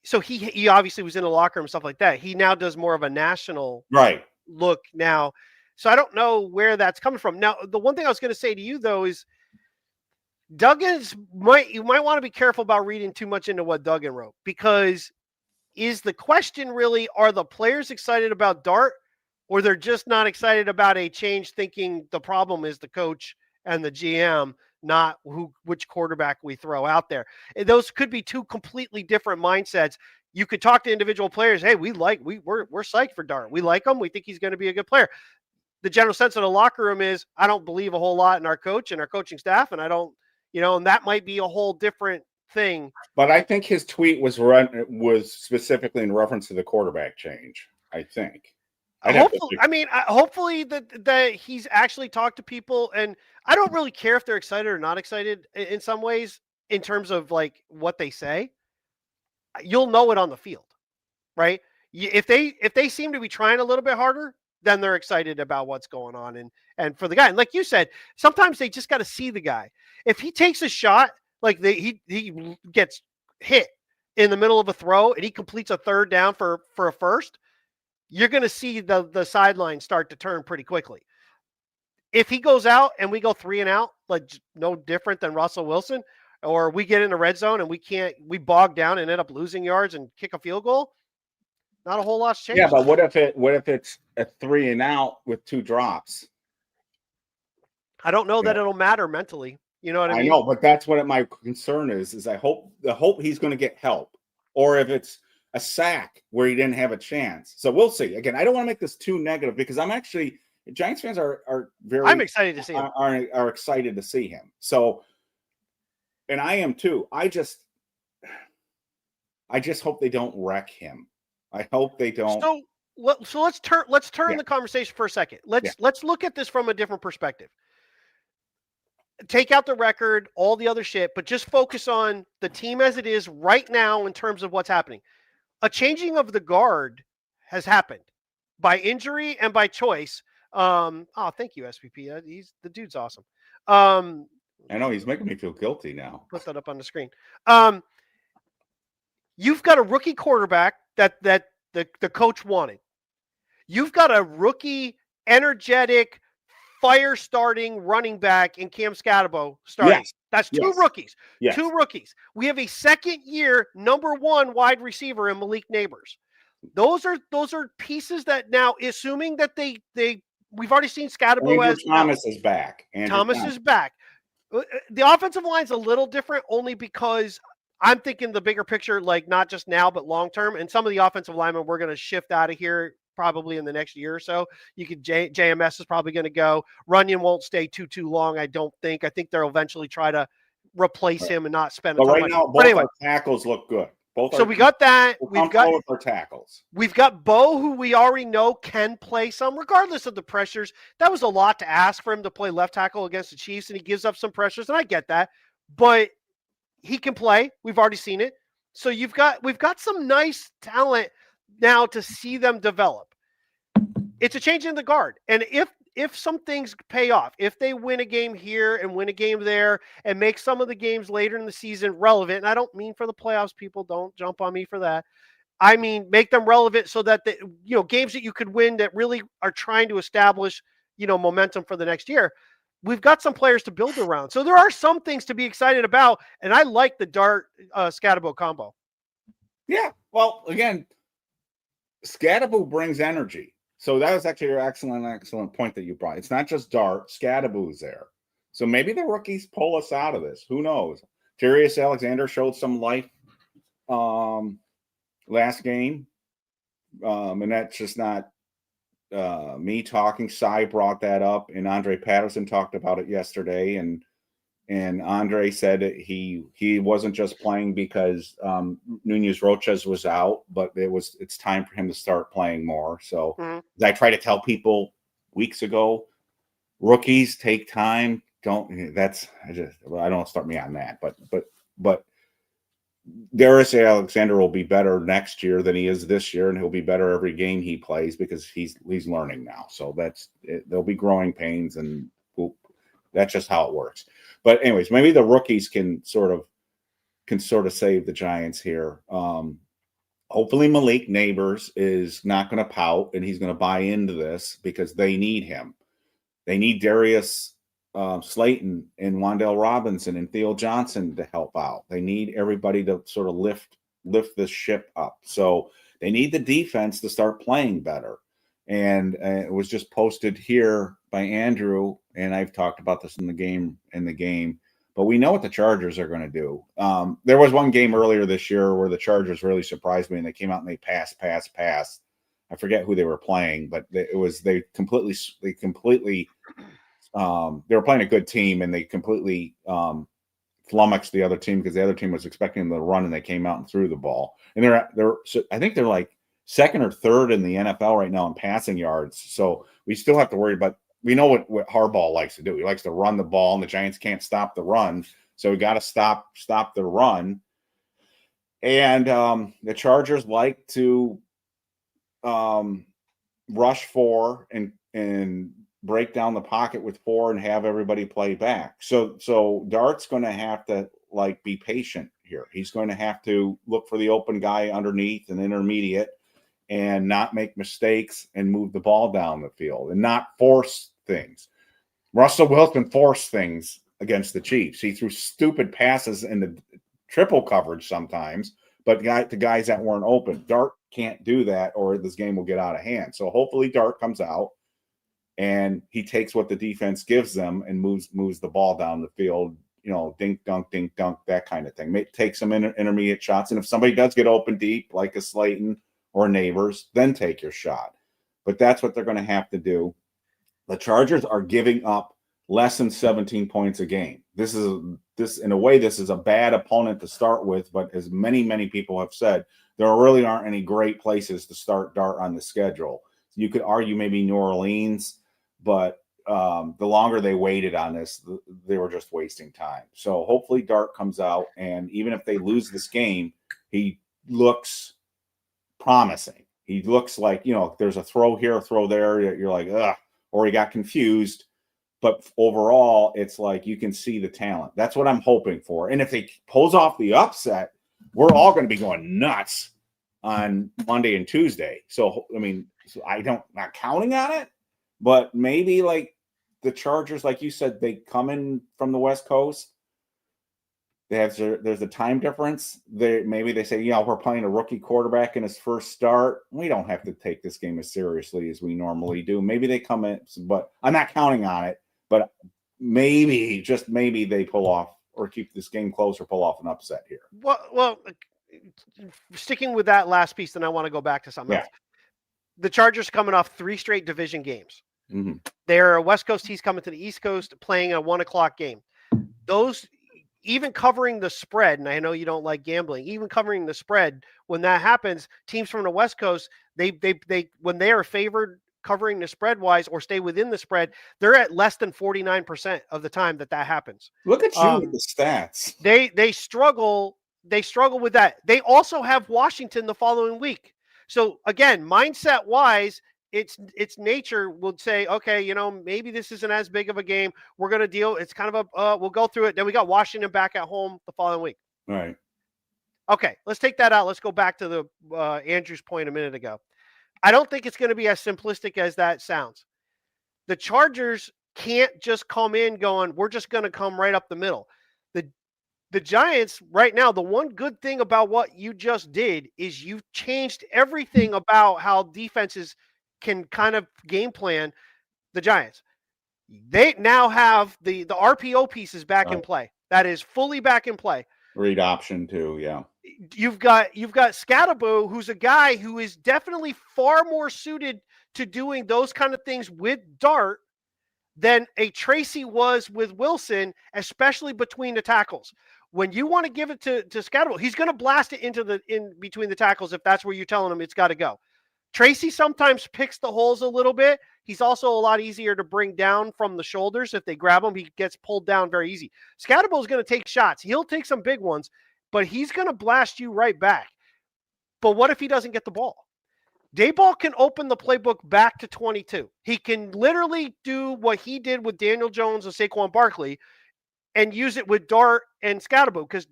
Speaker 1: so he obviously was in the locker room and stuff like that. He now does more of a national look now. So I don't know where that's coming from. Now, the one thing I was going to say to you though is you might want to be careful about reading too much into what Duggan wrote, because is the question really, are the players excited about Dart, or they're just not excited about a change, thinking the problem is the coach and the GM, not which quarterback we throw out there? Those could be 2 completely different mindsets. You could talk to individual players. Hey, we're psyched for Dart. We like him. We think he's going to be a good player. The general sense of the locker room is, I don't believe a whole lot in our coach and our coaching staff, and I don't, and that might be a whole different thing.
Speaker 2: But I think his tweet was specifically in reference to the quarterback change, I think.
Speaker 1: Hopefully that he's actually talked to people, and I don't really care if they're excited or not excited in some ways, in terms of like what they say. You'll know it on the field, right? If they seem to be trying a little bit harder, then they're excited about what's going on. And for the guy, and like you said, sometimes they just got to see the guy. If he takes a shot, like he gets hit in the middle of a throw and he completes a 3rd down for a first, you're going to see the sideline start to turn pretty quickly. If he goes out and we go 3 and out, like no different than Russell Wilson, or we get in the red zone and we bog down and end up losing yards and kick a field goal, not a whole lot's changed.
Speaker 2: Yeah, but what if it's a 3 and out with 2 drops?
Speaker 1: I don't know that it'll matter mentally. You know what I mean?
Speaker 2: I know, but that's what my concern is I hope he's going to get help, or if it's a sack where he didn't have a chance. So we'll see. Again, I don't want to make this too negative, because Giants fans are very, I'm excited to see him. Are excited to see him. So, and I am too. I just hope they don't wreck him. I hope they don't.
Speaker 1: So let's turn the conversation for a second. Let's look at this from a different perspective. Take out the record, all the other shit, but just focus on the team as it is right now in terms of what's happening. A changing of the guard has happened by injury and by choice. Thank you, SPP. The dude's awesome.
Speaker 2: I know he's making me feel guilty now.
Speaker 1: Put that up on the screen. You've got a rookie quarterback that the coach wanted. You've got a rookie, energetic, fire-starting running back in Cam Skattebo starting.
Speaker 2: Yes.
Speaker 1: That's two rookies.
Speaker 2: Yes.
Speaker 1: Two rookies. We have a second-year number 1 wide receiver in Malik Neighbors. Those are pieces that now, assuming that we've already seen Skattebo as
Speaker 2: Thomas is back.
Speaker 1: Thomas is back. The offensive line's a little different only because I'm thinking the bigger picture, like not just now, but long term. And some of the offensive linemen we're going to shift out of here probably in the next year or so. You could JMS is probably going to go. Runyon won't stay too long, I don't think. I think they'll eventually try to replace him and not spend a ton of money.
Speaker 2: Now, both our tackles look good.
Speaker 1: So we got that.
Speaker 2: We've got with our tackles.
Speaker 1: We've got Bo, who we already know can play some, regardless of the pressures. That was a lot to ask for him to play left tackle against the Chiefs, and he gives up some pressures, and I get that. But he can play. We've already seen it. So we've got some nice talent now to see them develop. It's a change in the guard, and if some things pay off, if they win a game here and win a game there and make some of the games later in the season relevant, and I don't mean for the playoffs, people, don't jump on me for that. I mean, make them relevant so that games that you could win that really are trying to establish, momentum for the next year. We've got some players to build around. So there are some things to be excited about, and I like the Dart Skattebo combo.
Speaker 2: Yeah. Well, again, Skattebo brings energy. So that was actually your excellent point that you brought. It's not just Dart, Skattebo's there. So maybe the rookies pull us out of this. Who knows? Jarius Alexander showed some life last game. And that's just not me talking. Cy brought that up, and Andre Patterson talked about it yesterday. And Andre said that he wasn't just playing because Nunez Roches was out, but it's time for him to start playing more. So as I try to tell people weeks ago, rookies take time. I don't start me on that, but Darius Alexander will be better next year than he is this year, and he'll be better every game he plays because he's learning now. So there'll be growing pains, and that's just how it works. But anyways, maybe the rookies can sort of save the Giants here. Hopefully Malik Neighbors is not going to pout, and he's going to buy into this because they need him. They need Darius Slayton and Wan'Dale Robinson and Theo Johnson to help out. They need everybody to sort of lift this ship up. So they need the defense to start playing better. And it was just posted here by Andrew, and I've talked about this in the game. But we know what the Chargers are going to do. There was one game earlier this year where the Chargers really surprised me, and they came out and they passed. I forget who they were playing, but they were playing a good team, and they completely flummoxed the other team because the other team was expecting them to run, and they came out and threw the ball. And I think they're like second or third in the NFL right now in passing yards. So we still have to worry about. We know what Harbaugh likes to do. He likes to run the ball, and the Giants can't stop the run. So we got to stop the run. And the Chargers like to rush 4 and break down the pocket with 4 and have everybody play back. So Dart's going to have to be patient here. He's going to have to look for the open guy underneath and intermediate, and not make mistakes and move the ball down the field and not force things. Russell Wilson forced things against the Chiefs. He threw stupid passes in the triple coverage sometimes, but to guys that weren't open. Dart can't do that, or this game will get out of hand. So hopefully Dart comes out and he takes what the defense gives them and moves the ball down the field, dink, dunk, that kind of thing. Take some intermediate shots. And if somebody does get open deep, like a Slayton or Neighbors, then take your shot. But that's what they're going to have to do. The Chargers are giving up less than 17 points a game. This in a way, this is a bad opponent to start with, but as many people have said, there really aren't any great places to start Dart on the schedule. You could argue maybe New Orleans, but the longer they waited on this, they were just wasting time. So hopefully Dart comes out, and even if they lose this game, he looks promising. He looks like, there's a throw here, a throw there. You're like, ugh, or he got confused. But overall, it's like you can see the talent. That's what I'm hoping for. And if they pulls off the upset, we're all going to be going nuts on Monday and Tuesday. So, I mean, not counting on it, but maybe like the Chargers, like you said, they come in from the West Coast. There's a time difference. Maybe they say, we're playing a rookie quarterback in his first start. We don't have to take this game as seriously as we normally do. Maybe they come in, but I'm not counting on it. But maybe, just maybe, they pull off or keep this game close or pull off an upset here.
Speaker 1: Well, sticking with that last piece, then I want to go back to something else. The Chargers coming off 3 straight division games.
Speaker 2: Mm-hmm.
Speaker 1: They're a West Coast team coming to the East Coast, playing a 1:00 game. Those, even covering the spread, and I know you don't like gambling, even covering the spread, when that happens, teams from the West Coast, they when they are favored covering the spread wise or stay within the spread, they're at less than 49% of the time that happens.
Speaker 2: Look at you with the stats.
Speaker 1: They struggle with that. They also have Washington the following week. So again, mindset wise, its nature would say, okay, maybe this isn't as big of a game. We're going to deal. It's kind of we'll go through it. Then we got Washington back at home the following week.
Speaker 2: All right.
Speaker 1: Okay, let's take that out. Let's go back to the Andrew's point a minute ago. I don't think it's going to be as simplistic as that sounds. The Chargers can't just come in going, we're just going to come right up the middle. The Giants right now, the one good thing about what you just did is you've changed everything about how defenses can kind of game plan the Giants. They now have the RPO pieces back in play. That is fully back in play.
Speaker 2: Read option too, yeah.
Speaker 1: You've got Skattebo, who's a guy who is definitely far more suited to doing those kind of things with Dart than a Tracy was with Wilson, especially between the tackles. When you want to give it to Skattebo, he's going to blast it in between the tackles if that's where you're telling him it's got to go. Tracy sometimes picks the holes a little bit. He's also a lot easier to bring down from the shoulders. If they grab him, he gets pulled down very easy. Skattebo is going to take shots. He'll take some big ones, but he's going to blast you right back. But what if he doesn't get the ball? Daboll can open the playbook back to 22. He can literally do what he did with Daniel Jones and Saquon Barkley and use it with Dart and Skattebo, because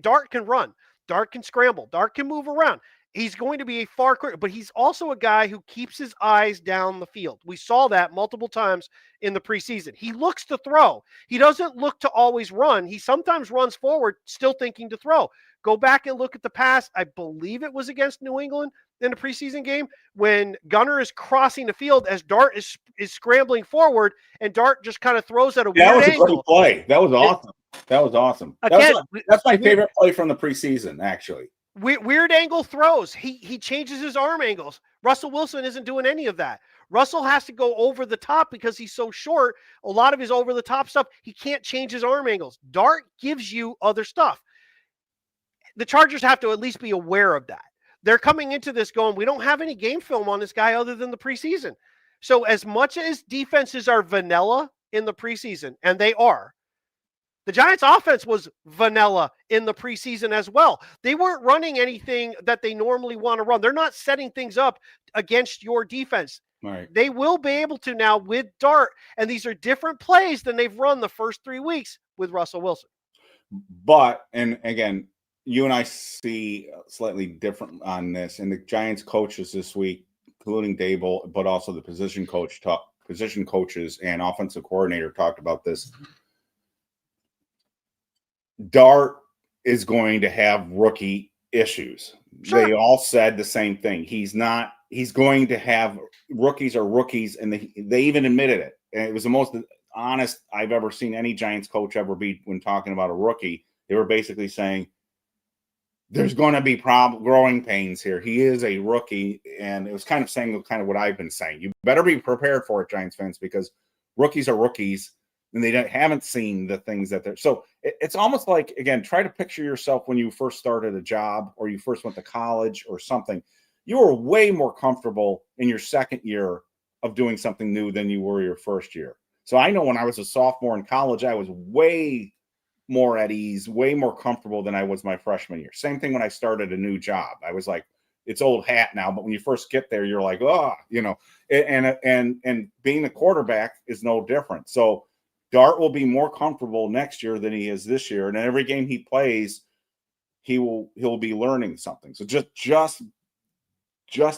Speaker 1: Dart can run. Dart can scramble. Dart can move around. He's going to be a far quicker, but he's also a guy who keeps his eyes down the field. We saw that multiple times in the preseason. He looks to throw. He doesn't look to always run. He sometimes runs forward, still thinking to throw. Go back and look at the pass. I believe it was against New England in the preseason game when Gunner is crossing the field as Dart is scrambling forward, and Dart just kind of throws at a weird angle. That was a
Speaker 2: great play. That was awesome. That was awesome. Again, that's my favorite play from the preseason, actually.
Speaker 1: Weird angle throws. He changes his arm angles. Russell Wilson isn't doing any of that. Russell has to go over the top because he's so short. A lot of his over the top stuff, he can't change his arm angles. Dart gives you other stuff. The Chargers have to at least be aware of that. They're coming into this going, we don't have any game film on this guy other than the preseason. So as much as defenses are vanilla in the preseason, and they are, the Giants offense was vanilla in the preseason as well. They weren't running anything that they normally want to run. They're not setting things up against your defense.
Speaker 2: Right.
Speaker 1: They will be able to now with Dart, and these are different plays than they've run the first 3 weeks with Russell Wilson.
Speaker 2: But, and again, you and I see slightly different on this, and the Giants coaches this week, including Daboll, but also the position coaches and offensive coordinator talked about this. Dart is going to have rookie issues. Sure. They all said the same thing. He's going to have rookies, and they even admitted it. And it was the most honest I've ever seen any Giants coach ever be when talking about a rookie. They were basically saying, there's going to be growing pains here. He is a rookie. And it was kind of saying kind of what I've been saying. You better be prepared for it, Giants fans, because rookies are rookies. And they haven't seen the things that they're. So it's almost like, again, try to picture yourself when you first started a job or you first went to college or something. You were way more comfortable in your second year of doing something new than you were your first year. So I know when I was a sophomore in college, I was way more at ease, way more comfortable than I was my freshman year. Same thing when I started a new job. I was like, it's old hat now, but when you first get there, you're like, oh, and being the quarterback is no different. So Dart will be more comfortable next year than he is this year. And every game he plays, he'll be learning something. So just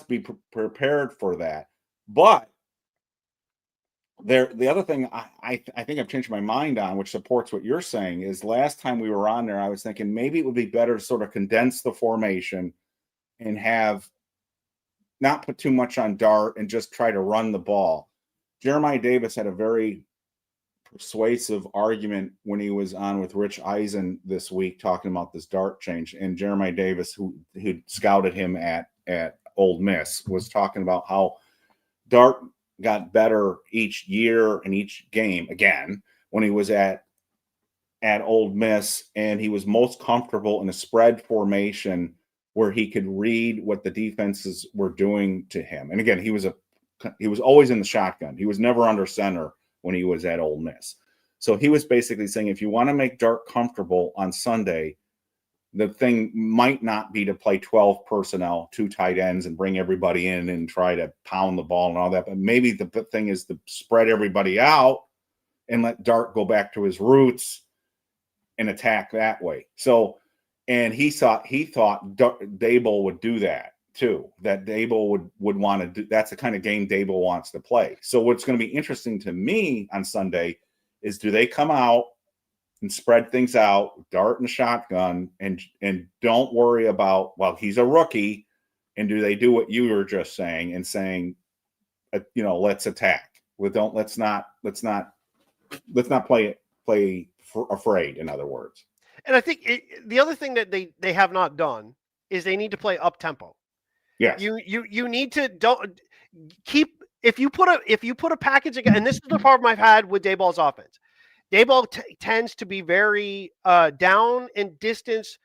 Speaker 2: be prepared for that. But the other thing I think I've changed my mind on, which supports what you're saying, is last time we were on there, I was thinking maybe it would be better to sort of condense the formation and have not put too much on Dart and just try to run the ball. Jeremiah Davis had a very persuasive argument when he was on with Rich Eisen this week talking about this Dart change. And Jeremiah Davis, who scouted him at Ole Miss, was talking about how Dart got better each year and each game again when he was at Ole Miss, and he was most comfortable in a spread formation where he could read what the defenses were doing to him. And again, he was always in the shotgun. He was never under center when he was at Ole Miss. So he was basically saying, if you want to make Dart comfortable on Sunday, the thing might not be to play 12 personnel, 2 tight ends, and bring everybody in and try to pound the ball and all that. But maybe the thing is to spread everybody out and let Dart go back to his roots and attack that way. So, and he thought Daboll would do that too, that Daboll would want to do. That's the kind of game Daboll wants to play. So what's going to be interesting to me on Sunday is, do they come out and spread things out, Dart and shotgun, and don't worry about, well, he's a rookie, and do they do what you were just saying and saying, let's attack. Let's not play afraid, in other words.
Speaker 1: And I think the other thing that they have not done is they need to play up tempo.
Speaker 2: Yes.
Speaker 1: You need to don't keep, if you put a package again, and this is the problem I've had with Daboll's offense. Daboll tends to be very down and distance,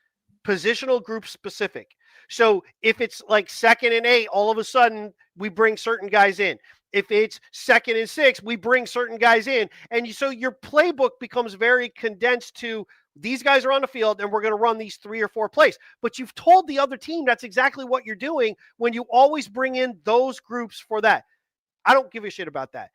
Speaker 1: positional group specific. So if it's like 2nd and 8, all of a sudden we bring certain guys in. If it's 2nd and 6, we bring certain guys in. And so your playbook becomes very condensed to, these guys are on the field and we're going to run these 3 or 4 plays. But you've told the other team that's exactly what you're doing when you always bring in those groups for that. I don't give a shit about that.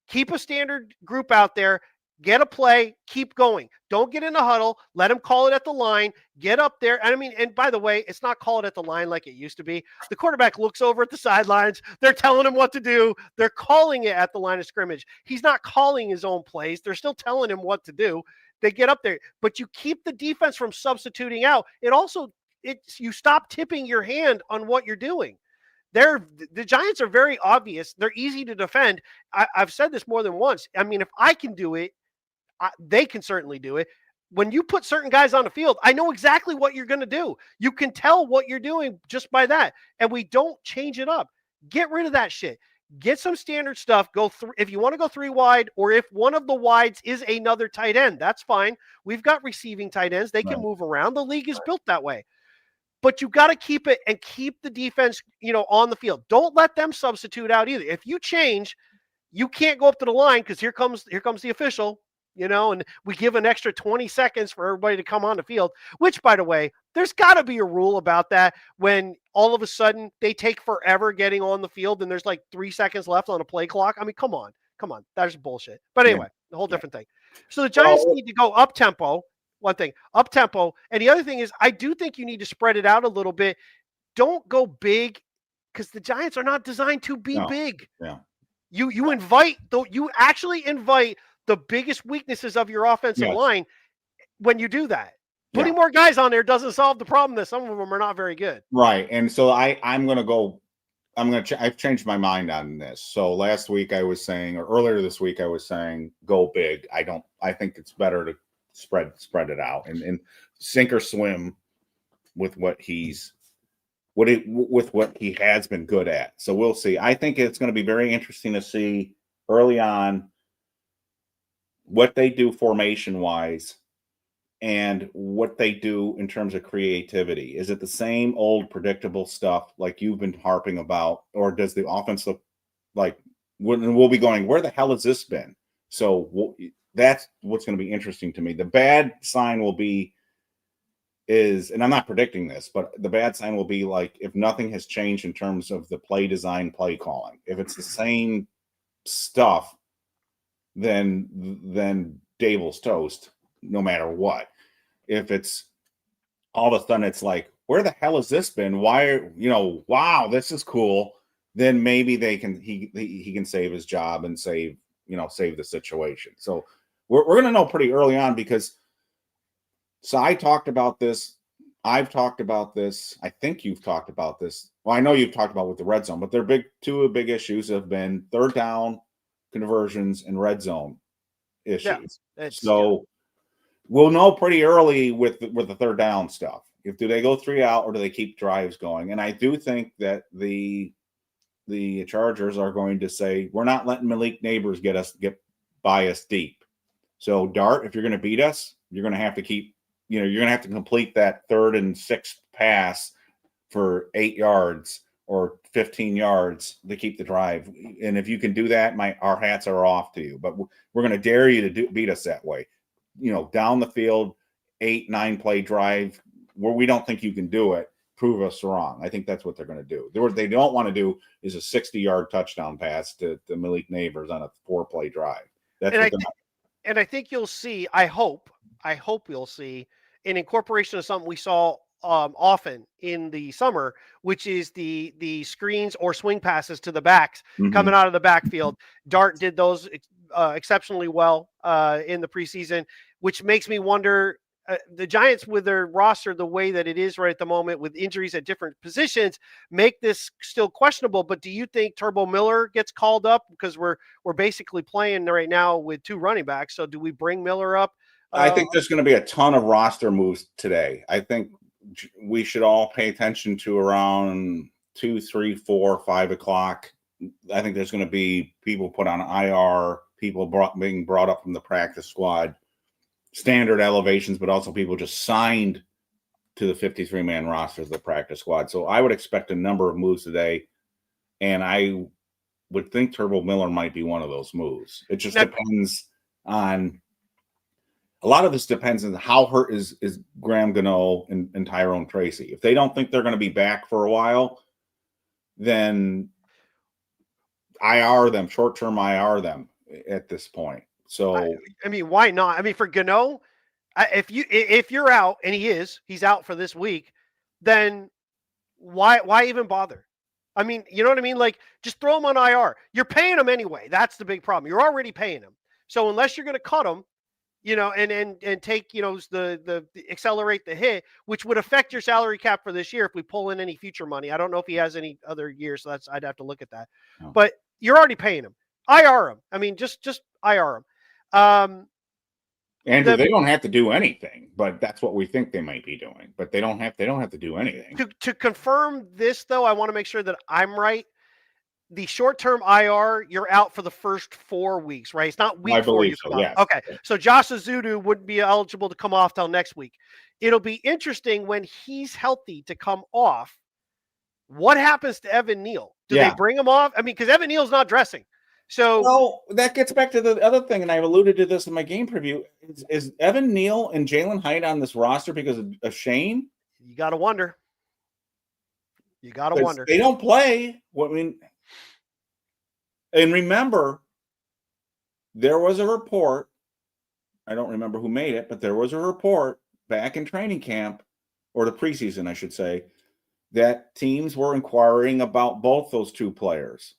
Speaker 1: Keep a standard group out there. Get a play, keep going. Don't get in a huddle. Let them call it at the line. Get up there. And by the way, it's not call it at the line like it used to be. The quarterback looks over at the sidelines. They're telling him what to do. They're calling it at the line of scrimmage. He's not calling his own plays. They're still telling him what to do. They get up there. But you keep the defense from substituting out. You stop tipping your hand on what you're doing. The Giants are very obvious. They're easy to defend. I've said this more than once. I mean, if I can do it, they can certainly do it. When you put certain guys on the field, I know exactly what you're going to do. You can tell what you're doing just by that. And we don't change it up. Get rid of that shit. Get some standard stuff. If you want to go 3 wide, or if one of the wides is another tight end, that's fine. We've got receiving tight ends. They can move around. The league is built that way. But you got to keep it and keep the defense, on the field. Don't let them substitute out either. If you change, you can't go up to the line because here comes the official. And we give an extra 20 seconds for everybody to come on the field, which, by the way, there's got to be a rule about that when all of a sudden they take forever getting on the field and there's like 3 seconds left on a play clock. I mean, come on. That's bullshit. But anyway, a whole different thing. So the Giants need to go up tempo. One thing, up tempo. And the other thing is, I do think you need to spread it out a little bit. Don't go big, because the Giants are not designed to be big.
Speaker 2: Yeah.
Speaker 1: You actually invite the biggest weaknesses of your offensive line when you do that. Putting more guys on there doesn't solve the problem that some of them are not very good.
Speaker 2: Right. And so I've changed my mind on this. So last week I was saying, or earlier this week I was saying, go big. I think it's better to spread it out and sink or swim with what he has been good at. So we'll see. I think it's going to be very interesting to see early on what they do formation wise and what they do in terms of creativity. Is it the same old predictable stuff like you've been harping about, or does the offense look like, we'll be going, where the hell has this been? So that's what's going to be interesting to me. The bad sign will be is, and I'm not predicting this, but the bad sign will be like if nothing has changed in terms of the play design, play calling. If it's the same stuff, then Daboll's toast, no matter what. If it's all of a sudden it's like, where the hell has this been? Why, wow, this is cool. Then maybe he can save his job and save the situation. So we're going to know pretty early on because I talked about this. I've talked about this. I think you've talked about this. Well, I know you've talked about with the red zone, but two big issues have been third down conversions and red zone issues. So we'll know pretty early with the third down stuff. Do they go 3 out or do they keep drives going? And I do think that the Chargers are going to say, we're not letting Malik Neighbors get by us deep. So Dart, if you're going to beat us, you're going to have to keep, you're going to have to complete that 3rd and 6th pass for 8 yards or 15 yards to keep the drive. And if you can do that, our hats are off to you. But we're going to dare you to beat us that way. Down the field, 8-9 play drive where we don't think you can do it. Prove us wrong. I think that's what they're going to do. What they don't want to do is a 60-yard touchdown pass to Malik Neighbors on a 4-play drive.
Speaker 1: And I think you'll see. I hope you'll see an incorporation of something we saw often in the summer, which is the screens or swing passes to the backs coming out of the backfield. Dart did those exceptionally well in the preseason, which makes me wonder. The Giants, with their roster the way that it is right at the moment, with injuries at different positions, make this still questionable. But do you think Turbo Miller gets called up because we're basically playing right now with 2 running backs? So do we bring Miller up?
Speaker 2: I think there's going to be a ton of roster moves today. I think we should all pay attention to around 2, 3, 4, 5 o'clock. I think there's going to be people put on IR, people being brought up from the practice squad. Standard elevations, but also people just signed to the 53-man roster of the practice squad. So I would expect a number of moves today, and I would think Turbo Miller might be one of those moves. It just depends on – a lot of this depends on how hurt is Graham Gano and Tyrone Tracy. If they don't think they're going to be back for a while, then IR them, short-term IR them at this point. So
Speaker 1: I mean, why not? I mean, for Gano, if you're out and he's out for this week, then why even bother? I mean, you know what I mean? Like, just throw him on IR. You're paying him anyway. That's the big problem. You're already paying him. So unless you're going to cut him, and take, the accelerate the hit, which would affect your salary cap for this year if we pull in any future money. I don't know if he has any other years, so I'd have to look at that. Oh. But you're already paying him. IR him. I mean, just IR him.
Speaker 2: Andrew, they don't have to do anything, but that's what we think they might be doing. But they don't have to do anything.
Speaker 1: To confirm this, though, I want to make sure that I'm right. The short-term IR, you're out for the first 4 weeks, right? It's not week 4.
Speaker 2: Yes.
Speaker 1: Okay, so Josh Azudu wouldn't be eligible to come off till next week. It'll be interesting when he's healthy to come off. What happens to Evan Neal? Do they bring him off? I mean, because Evan Neal's not dressing. So
Speaker 2: that gets back to the other thing, and I've alluded to this in my game preview. Is Evan Neal and Jalen Hyatt on this roster because of Shane?
Speaker 1: You got to wonder.
Speaker 2: They don't play. And remember, there was a report. I don't remember who made it, but there was a report back in training camp, or the preseason, I should say, that teams were inquiring about both those 2 players.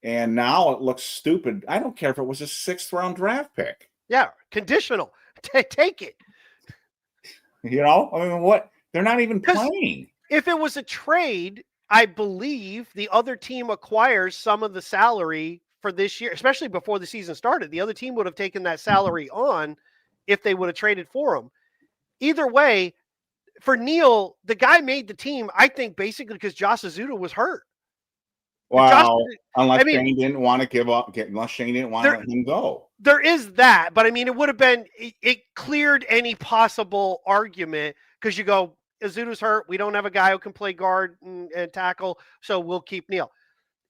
Speaker 2: And now it looks stupid. I don't care if it was a 6th-round draft pick.
Speaker 1: Yeah, conditional. Take it.
Speaker 2: I mean, what? They're not even playing.
Speaker 1: If it was a trade, I believe the other team acquires some of the salary for this year, especially before the season started. The other team would have taken that salary on if they would have traded for him. Either way, for Neal, the guy made the team, I think, basically because Josh Azudu was hurt.
Speaker 2: Wow. Shane didn't want to give up, unless Shane didn't want to let him go.
Speaker 1: There is that, but I mean, it would have been, it cleared any possible argument because you go, Azudu's hurt. We don't have a guy who can play guard and tackle, so we'll keep Neal.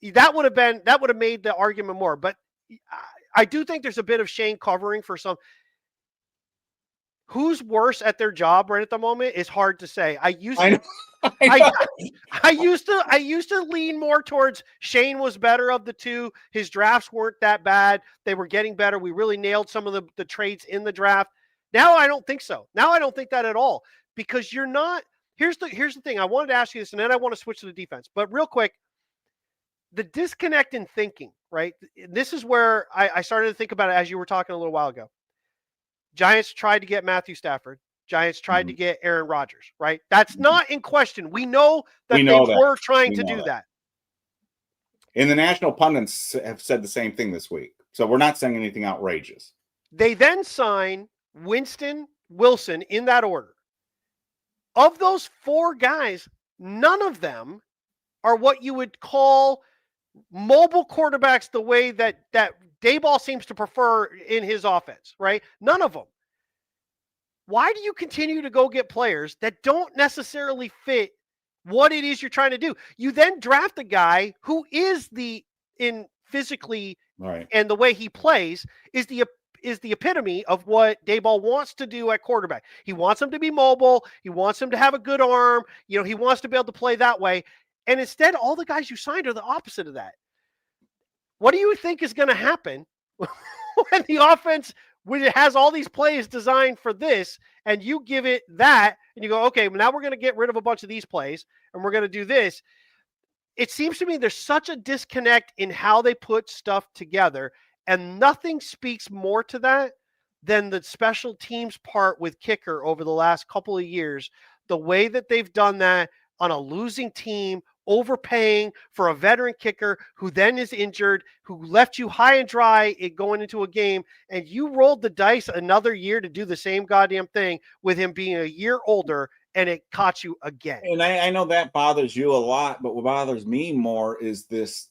Speaker 1: That would have made the argument more. But I do think there's a bit of Shane covering for some. who's worse at their job right at the moment is hard to say. I used to lean more towards Shane was better of the two. His drafts weren't that bad. They were getting better. We really nailed some of the traits in the draft. Now I don't think so. Now I don't think that at all, because you're not. Here's the thing. I wanted to ask you this, and then I want to switch to the defense. But real quick, the disconnect in thinking, right? This is where I started to think about it as you were talking a little while ago. Giants tried to get Matthew Stafford. Giants tried to get Aaron Rodgers, right? That's not in question. We know that they were trying to do that.
Speaker 2: And the national pundits have said the same thing this week. So we're not saying anything outrageous.
Speaker 1: They then sign Winston, Wilson in that order. Of those 4 guys, none of them are what you would call mobile quarterbacks the way that Daboll seems to prefer in his offense, right? None of them. Why do you continue to go get players that don't necessarily fit what it is you're trying to do? You then draft a guy who is physically
Speaker 2: right, and
Speaker 1: the way he plays is the epitome of what Daboll wants to do at quarterback. He wants him to be mobile. He wants him to have a good arm. He wants to be able to play that way. And instead, all the guys you signed are the opposite of that. What do you think is going to happen when the offense, when it has all these plays designed for this, and you give it that, and you go, okay, now we're going to get rid of a bunch of these plays, and we're going to do this? It seems to me there's such a disconnect in how they put stuff together, and nothing speaks more to that than the special teams part with kicker over the last couple of years. The way that they've done that on a losing team, overpaying for a veteran kicker who then is injured, who left you high and dry going into a game, and you rolled the dice another year to do the same goddamn thing with him being a year older, and it caught you again.
Speaker 2: And I know that bothers you a lot, but what bothers me more is this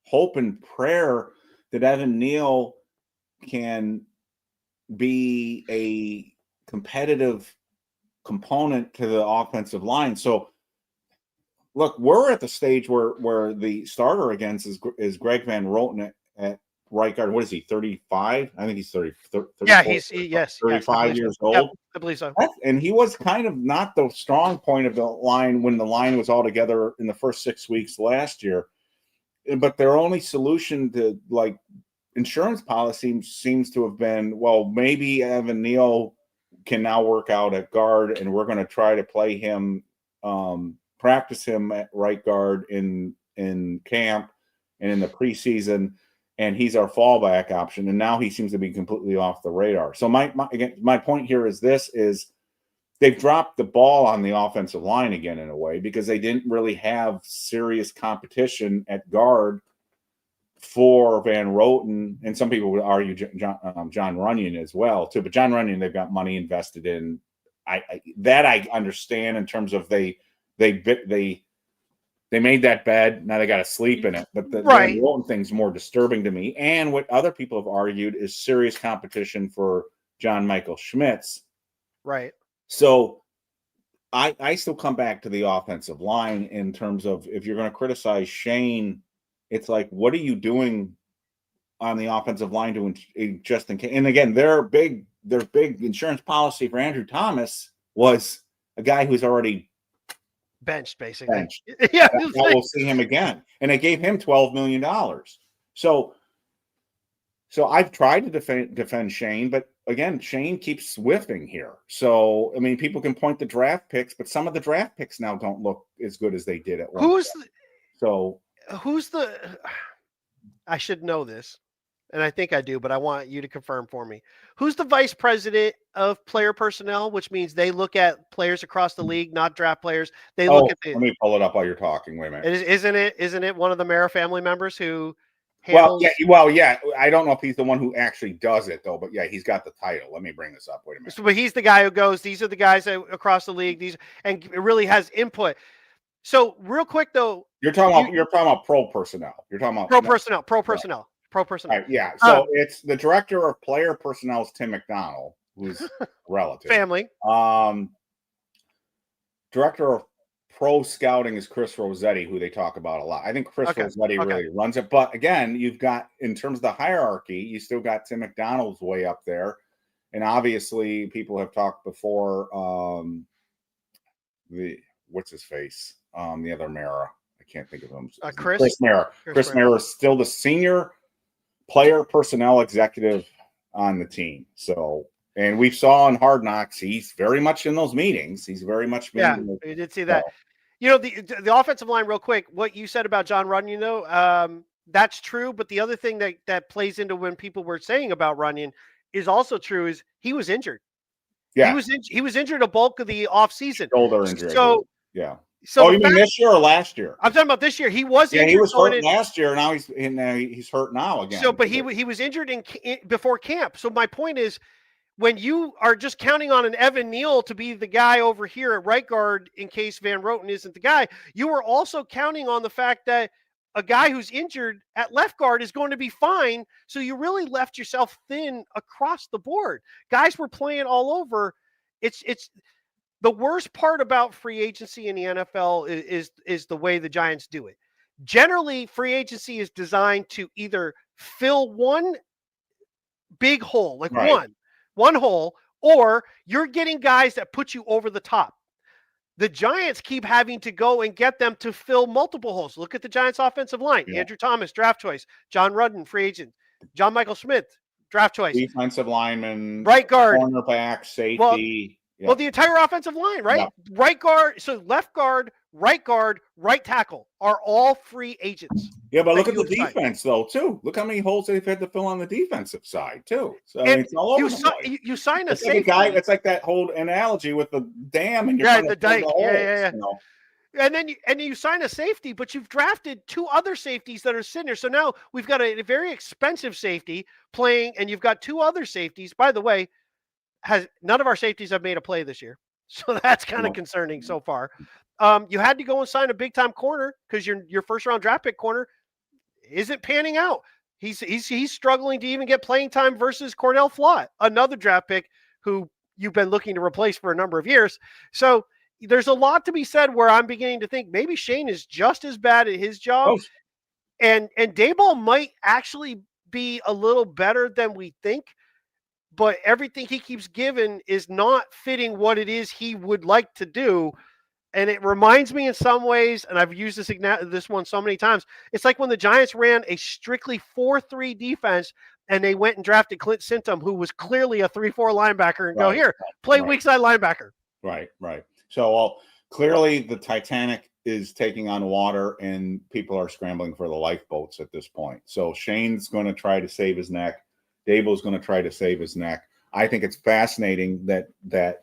Speaker 2: hope and prayer that Evan Neal can be a competitive component to the offensive line. So look, we're at the stage where the starter against is Greg Van Roten at right guard. What is he, 35? I think he's 30.
Speaker 1: 35
Speaker 2: years
Speaker 1: old.
Speaker 2: Yep,
Speaker 1: I believe so.
Speaker 2: And he was kind of not the strong point of the line when the line was all together in the first 6 weeks last year. But their only solution to insurance policy seems to have been, well, maybe Evan Neal can now work out at guard, and we're going to try to play him, practice him at right guard in camp and in the preseason, and he's our fallback option. And now he seems to be completely off the radar. So my point here is they've dropped the ball on the offensive line again in a way, because they didn't really have serious competition at guard for Van Roten, and some people would argue John Runyon as well too. But John Runyon, they've got money invested in. I understand in terms of they made that bed, now they got to sleep in it. But the Van Roten thing's more disturbing to me. And what other people have argued is serious competition for John Michael Schmitz.
Speaker 1: Right.
Speaker 2: So I still come back to the offensive line in terms of, if you're going to criticize Shane, it's like, what are you doing on the offensive line to just in case? And again, their big insurance policy for Andrew Thomas was a guy who's already
Speaker 1: benched, basically.
Speaker 2: Benched. Yeah, we'll see him again, and they gave him $12 million. So I've tried to defend Shane, but again, Shane keeps whiffing here. So I mean, people can point to draft picks, but some of the draft picks now don't look as good as they did at one point.
Speaker 1: I should know this, and I think I do, but I want you to confirm for me. Who's the vice president of player personnel, which means they look at players across the league, not draft players. They look at
Speaker 2: let me pull it up while you're talking. Wait a minute.
Speaker 1: Isn't it one of the Mara family members who
Speaker 2: handles... Yeah. I don't know if he's the one who actually does it, though, but yeah, he's got the title. Let me bring this up. Wait a minute.
Speaker 1: But he's the guy who goes, these are the guys across the league, and it really has input. So real quick, though,
Speaker 2: you're talking about pro personnel. You're talking about
Speaker 1: pro personnel. Right,
Speaker 2: yeah. So it's the director of player personnel is Tim McDonald, who's relative
Speaker 1: family.
Speaker 2: Director of pro scouting is Chris Rossetti, who they talk about a lot. I think Chris Rossetti really runs it. But again, you've got, in terms of the hierarchy, you still got Tim McDonald's way up there. And obviously, people have talked before. What's his face? The other Mara. I can't think of him. Chris Mara. Chris Mara is still the senior player personnel executive on the team. So, and we saw in Hard Knocks, he's very much in those meetings. He's very much.
Speaker 1: Yeah, we did see that. The offensive line, real quick, what you said about John Runyon, that's true. But the other thing that plays into when people were saying about Runyon is also true is he was injured. Yeah, he was injured a bulk of the offseason.
Speaker 2: Shoulder injury.
Speaker 1: So
Speaker 2: yeah. So you mean this year or last year?
Speaker 1: I'm talking about this year. He was injured.
Speaker 2: He was hurt last year. Now he's hurt now again.
Speaker 1: So, but he was injured before camp. So my point is, when you are just counting on an Evan Neal to be the guy over here at right guard in case Van Roten isn't the guy, you are also counting on the fact that a guy who's injured at left guard is going to be fine. So you really left yourself thin across the board. Guys were playing all over. It's the worst part about free agency in the NFL is the way the Giants do it. Generally, free agency is designed to either fill one big hole, like one hole, or you're getting guys that put you over the top. The Giants keep having to go and get them to fill multiple holes. Look at the Giants offensive line. Yeah. Andrew Thomas, draft choice. John Rudden, free agent. John Michael Smith, draft choice.
Speaker 2: Defensive lineman.
Speaker 1: Right guard.
Speaker 2: Cornerback, safety.
Speaker 1: Well, the entire offensive line, right? Yeah. Right guard. So left guard, right tackle are all free agents.
Speaker 2: Yeah, but look at the defense, though, too. Look how many holes they've had to fill on the defensive side, too. So it's all over the place.
Speaker 1: You sign a safety.
Speaker 2: Like a guy, it's like that whole analogy with the dam and you're trying to fill the holes. Yeah. You know?
Speaker 1: And then you sign a safety, but you've drafted two other safeties that are sitting there. So now we've got a very expensive safety playing, and you've got two other safeties. By the way, none of our safeties have made a play this year. So that's kind of concerning so far. You had to go and sign a big time corner because your first round draft pick corner isn't panning out. He's struggling to even get playing time versus Cornell Flott, another draft pick who you've been looking to replace for a number of years. So there's a lot to be said where I'm beginning to think maybe Shane is just as bad at his job. And Daboll might actually be a little better than we think. But everything he keeps giving is not fitting what it is he would like to do. And it reminds me in some ways, and I've used this one so many times, it's like when the Giants ran a strictly 4-3 defense and they went and drafted Clint Sintum, who was clearly a 3-4 linebacker, and go, here, play weak side linebacker.
Speaker 2: Right. So clearly the Titanic is taking on water and people are scrambling for the lifeboats at this point. So Shane's going to try to save his neck. Daboll's going to try to save his neck. I think it's fascinating that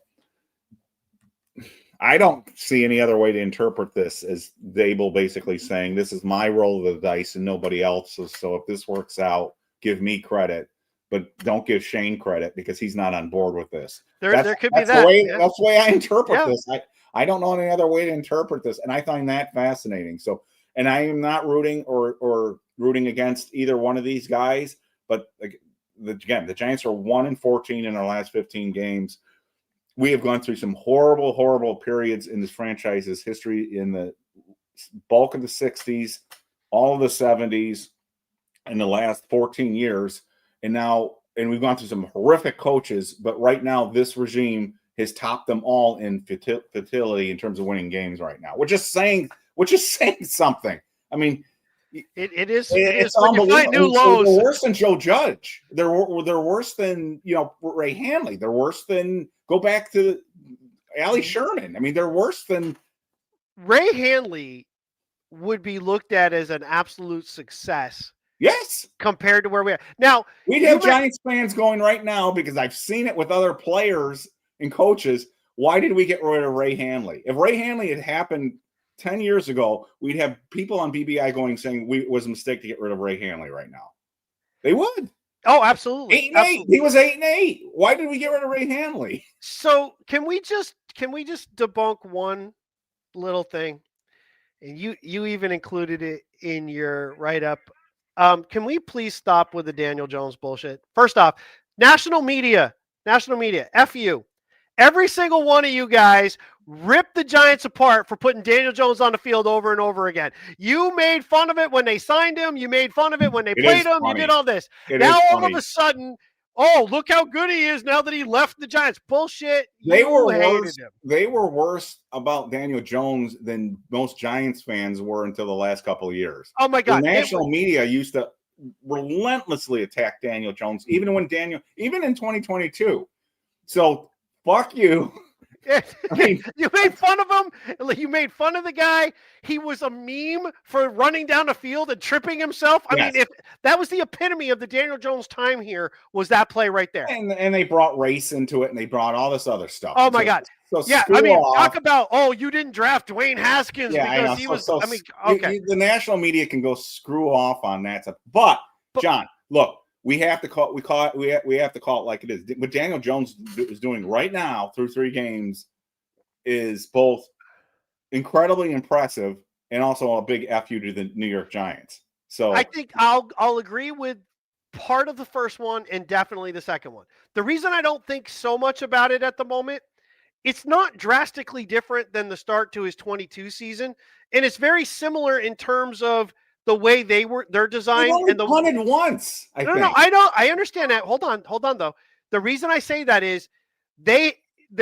Speaker 2: I don't see any other way to interpret this as Daboll basically saying, this is my roll of the dice and nobody else's. So if this works out, give me credit, but don't give Shane credit because he's not on board with this.
Speaker 1: There could be that.
Speaker 2: That's the way I interpret this. I don't know any other way to interpret this. And I find that fascinating. So, and I am not rooting or rooting against either one of these guys, but the Giants are 1-14 in their last 15 games. We have gone through some horrible, horrible periods in this franchise's history in the bulk of the 60s, all of the 70s, in the last 14 years. And we've gone through some horrific coaches, but right now this regime has topped them all in fertility in terms of winning games right now. Which is saying something. I mean,
Speaker 1: It is when you find new lows.
Speaker 2: They're worse than Joe Judge. They're worse than Ray Hanley. They're worse than go back to Allie Sherman. I mean, they're worse than
Speaker 1: Ray Hanley would be looked at as an absolute success.
Speaker 2: Yes,
Speaker 1: compared to where we are now.
Speaker 2: We'd have Giants fans going right now because I've seen it with other players and coaches. Why did we get rid of Ray Hanley? If Ray Hanley had happened 10 years ago, we'd have people on BBI saying it was a mistake to get rid of Ray Hanley right now. They would.
Speaker 1: Oh, absolutely.
Speaker 2: 8-8. He was 8-8. Why did we get rid of Ray Hanley?
Speaker 1: So can we just debunk one little thing? And you even included it in your write-up. Can we please stop with the Daniel Jones bullshit? First off, national media, F you. Every single one of you guys ripped the Giants apart for putting Daniel Jones on the field over and over again. You made fun of it when they signed him. You made fun of it when they played him. You did all this. Now all of a sudden, oh, look how good he is now that he left the Giants. Bullshit.
Speaker 2: They were
Speaker 1: hated
Speaker 2: worse.
Speaker 1: him.
Speaker 2: They were worse about Daniel Jones than most Giants fans were until the last couple of years.
Speaker 1: Oh my God.
Speaker 2: The national media used to relentlessly attack Daniel Jones, even in 2022. So fuck you.
Speaker 1: I mean, you made fun of him. You made fun of the guy. He was a meme for running down the field and tripping himself. I mean, if that was the epitome of the Daniel Jones time here, was that play right there.
Speaker 2: And they brought race into it, and they brought all this other stuff.
Speaker 1: Oh my God.
Speaker 2: So
Speaker 1: yeah, I mean, talk about, you didn't draft Dwayne Haskins because he was. Okay.
Speaker 2: The national media can go screw off on that stuff. But John, look, we have to call it like it is. What Daniel Jones is doing right now through 3 games is both incredibly impressive and also a big F you to the New York Giants. So
Speaker 1: I think I'll agree with part of the first one and definitely the second one. The reason I don't think so much about it at the moment, it's not drastically different than the start to his 22 season, and it's very similar in terms of the way they're designed.
Speaker 2: And punted once.
Speaker 1: No, I understand that. Hold on though. The reason I say that is the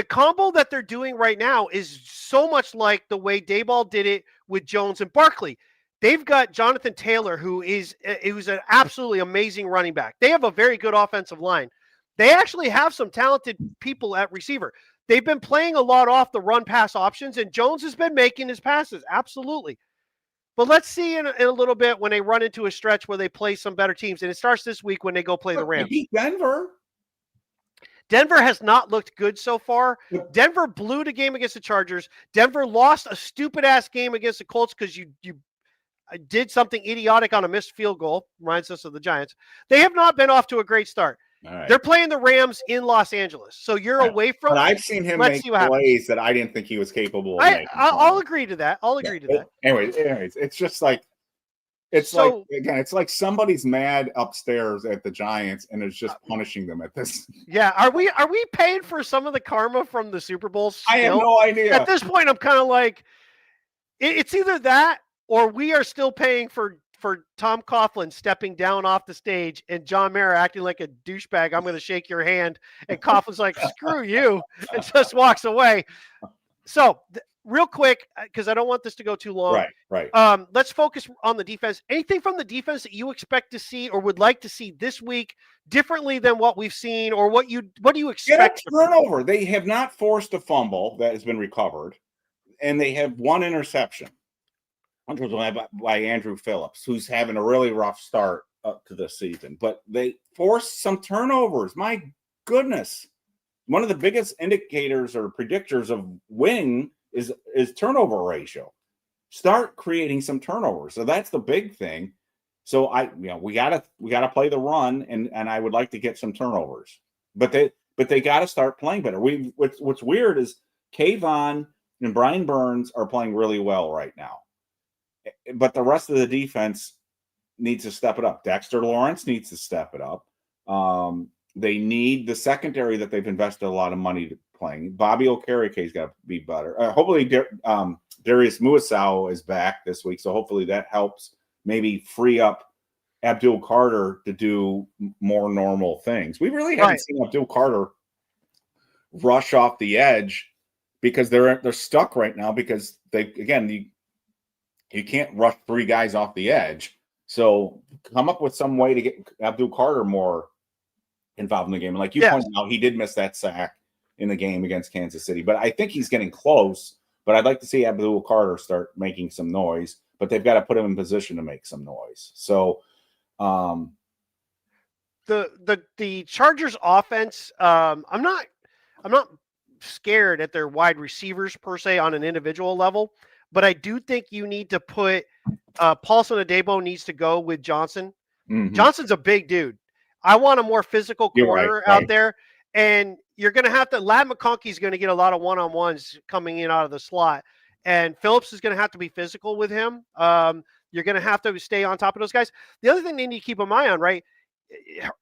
Speaker 1: combo that they're doing right now is so much like the way Daboll did it with Jones and Barkley. They've got Jonathan Taylor, who's an absolutely amazing running back. They have a very good offensive line. They actually have some talented people at receiver. They've been playing a lot off the run pass options, and Jones has been making his passes. Absolutely. But let's see in a little bit when they run into a stretch where they play some better teams. And it starts this week when they go play the Rams.
Speaker 2: They beat Denver.
Speaker 1: Denver has not looked good so far. Denver blew the game against the Chargers. Denver lost a stupid-ass game against the Colts because you did something idiotic on a missed field goal. Reminds us of the Giants. They have not been off to a great start. Right. They're playing the Rams in Los Angeles. So you're away from
Speaker 2: But I've seen him make plays that I didn't think he was capable of making.
Speaker 1: I'll agree to that. I'll agree to that.
Speaker 2: Anyways, it's just like it's like somebody's mad upstairs at the Giants and is just punishing them at this.
Speaker 1: Yeah, are we paying for some of the karma from the Super Bowl still?
Speaker 2: I have no idea.
Speaker 1: At this point, I'm kind of like, it's either that or we are still paying for Tom Coughlin stepping down off the stage and John Mara acting like a douchebag. I'm going to shake your hand. And Coughlin's like, screw you, and just walks away. So real quick, because I don't want this to go too long.
Speaker 2: Right.
Speaker 1: Let's focus on the defense. Anything from the defense that you expect to see or would like to see this week differently than what we've seen, or what do you expect?
Speaker 2: Turnover. They have not forced a fumble that has been recovered, and they have 1 interception. By Andrew Phillips, who's having a really rough start up to this season. But they forced some turnovers. My goodness. One of the biggest indicators or predictors of winning is turnover ratio. Start creating some turnovers. So that's the big thing. So we gotta play the run, and I would like to get some turnovers. But they gotta start playing better. What's weird is Kayvon and Brian Burns are playing really well right now. But the rest of the defense needs to step it up. Dexter Lawrence needs to step it up. They need the secondary that they've invested a lot of money to playing. Bobby Okerike's got to be better. Hopefully, Darius Muasau is back this week, so hopefully that helps maybe free up Abdul Carter to do more normal things. We really haven't seen Abdul Carter rush off the edge because they're stuck right now because you can't rush 3 guys off the edge. So come up with some way to get Abdul Carter more involved in the game. And like you pointed out, he did miss that sack in the game against Kansas City. But I think he's getting close. But I'd like to see Abdul Carter start making some noise. But they've got to put him in position to make some noise. So
Speaker 1: the Chargers offense, I'm not scared at their wide receivers per se on an individual level. But I do think you need to put Paulson Adebo needs to go with Johnson. Mm-hmm. Johnson's a big dude. I want a more physical corner out there. And you're going to have to – Ladd McConkey's going to get a lot of one-on-ones coming in out of the slot. And Phillips is going to have to be physical with him. You're going to have to stay on top of those guys. The other thing they need to keep an eye on, right,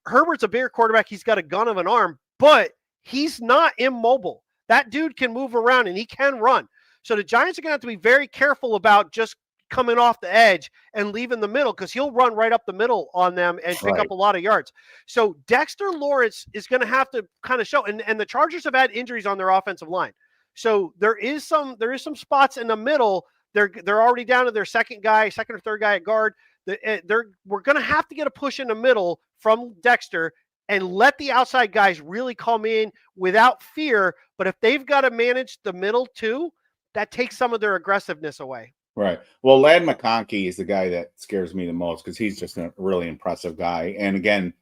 Speaker 1: Herbert's a bigger quarterback. He's got a gun of an arm, but he's not immobile. That dude can move around and he can run. So the Giants are going to have to be very careful about just coming off the edge and leaving the middle because he'll run right up the middle on them and pick up a lot of yards. So Dexter Lawrence is going to have to kind of show, and the Chargers have had injuries on their offensive line. So there is some spots in the middle. They're already down to their second or third guy at guard. We're going to have to get a push in the middle from Dexter and let the outside guys really come in without fear. But if they've got to manage the middle too, that takes some of their aggressiveness away.
Speaker 2: Right. Well, Ladd McConkey is the guy that scares me the most because he's just a really impressive guy. And again,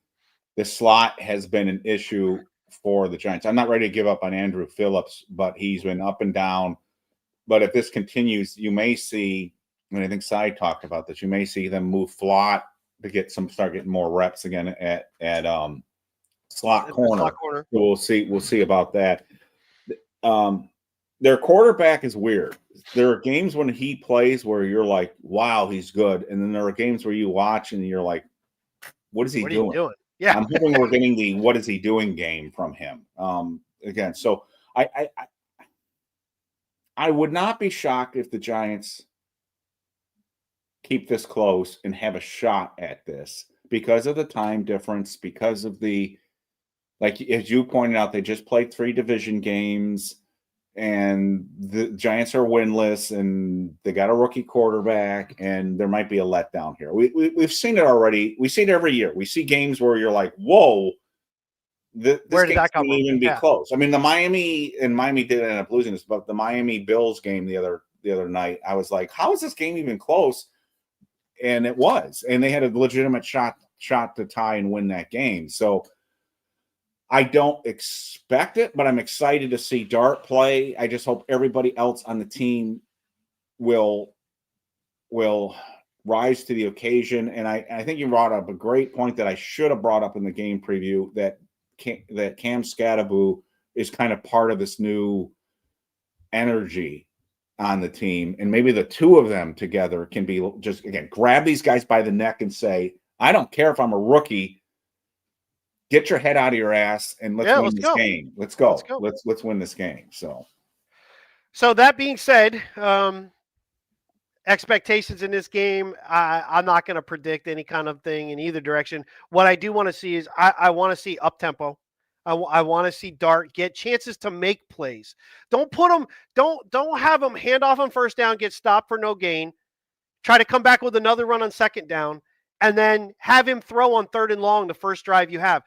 Speaker 2: the slot has been an issue for the Giants. I'm not ready to give up on Andrew Phillips, but he's been up and down. But if this continues, you may see, and I think Cy talked about this, you may see them move slot to start getting more reps again at slot corner. So we'll see about that. Their quarterback is weird. There are games when he plays where you're like, wow, he's good. And then there are games where you watch and you're like, what is he doing?
Speaker 1: Yeah.
Speaker 2: I'm hoping we're getting the what is he doing game from him. Again, so I would not be shocked if the Giants keep this close and have a shot at this because of the time difference, because of like as you pointed out, they just played 3 division games. And the Giants are winless, and they got a rookie quarterback, and there might be a letdown here. We've seen it already. We see it every year. We see games where you're like, "Whoa, this game can't even be close." I mean, Miami did end up losing this, but the Miami Bills game the other night, I was like, "How is this game even close?" And it was, and they had a legitimate shot to tie and win that game. So. I don't expect it, but I'm excited to see Dart play. I just hope everybody else on the team will rise to the occasion. And I think you brought up a great point that I should have brought up in the game preview that Cam Skattebo is kind of part of this new energy on the team. And maybe the two of them together can be just, again, grab these guys by the neck and say, I don't care if I'm a rookie. Get your head out of your ass and let's win this game. Let's go. Let's win this game.
Speaker 1: So that being said, expectations in this game, I'm not going to predict any kind of thing in either direction. What I do want to see is I want to see up tempo. I want to see Dart get chances to make plays. Don't have him hand off on first down, get stopped for no gain, try to come back with another run on second down, and then have him throw on third and long the first drive you have.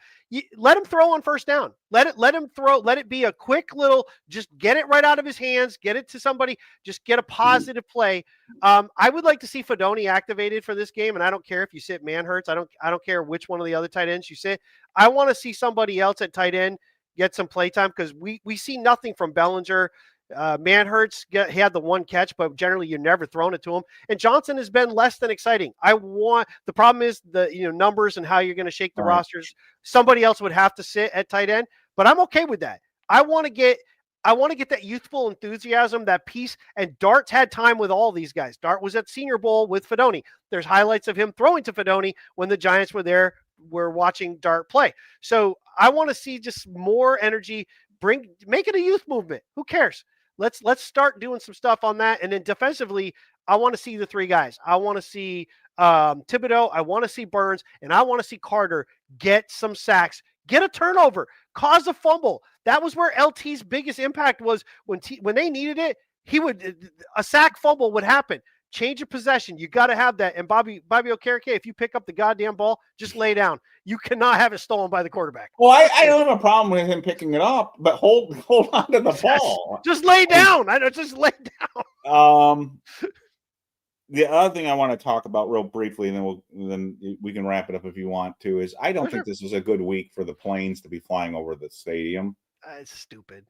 Speaker 1: Let him throw on first down. Let him throw. Let it be a quick little, just get it right out of his hands, get it to somebody, just get a positive play. I would like to see Fedoni activated for this game, and I don't care if you sit Manhurts. I don't care which one of the other tight ends you sit. I want to see somebody else at tight end get some play time because we see nothing from Bellinger. Manhurts had the one catch, but generally you're never throwing it to him. And Johnson has been less than exciting. The problem is the numbers and how you're going to shake the rosters. Somebody else would have to sit at tight end, but I'm okay with that. I want to get that youthful enthusiasm, that piece. And Dart's had time with all these guys. Dart was at Senior Bowl with Fedoni. There's highlights of him throwing to Fedoni when the Giants were there. We're watching Dart play. So I want to see just more energy. Make it a youth movement. Who cares? Let's start doing some stuff on that. And then defensively, I want to see the 3 guys. I want to see Thibodeau. I want to see Burns, and I want to see Carter get some sacks, get a turnover, cause a fumble. That was where LT's biggest impact was when they needed it. A sack fumble would happen. Change of possession. You got to have that. And Bobby Okereke, if you pick up the goddamn ball, just lay down. You cannot have it stolen by the quarterback.
Speaker 2: Well, I don't have a problem with him picking it up, but hold on to the ball.
Speaker 1: Just lay down. Just lay down.
Speaker 2: The other thing I want to talk about real briefly, and then we can wrap it up if you want to, is I don't think this is a good week for the planes to be flying over the stadium.
Speaker 1: It's stupid.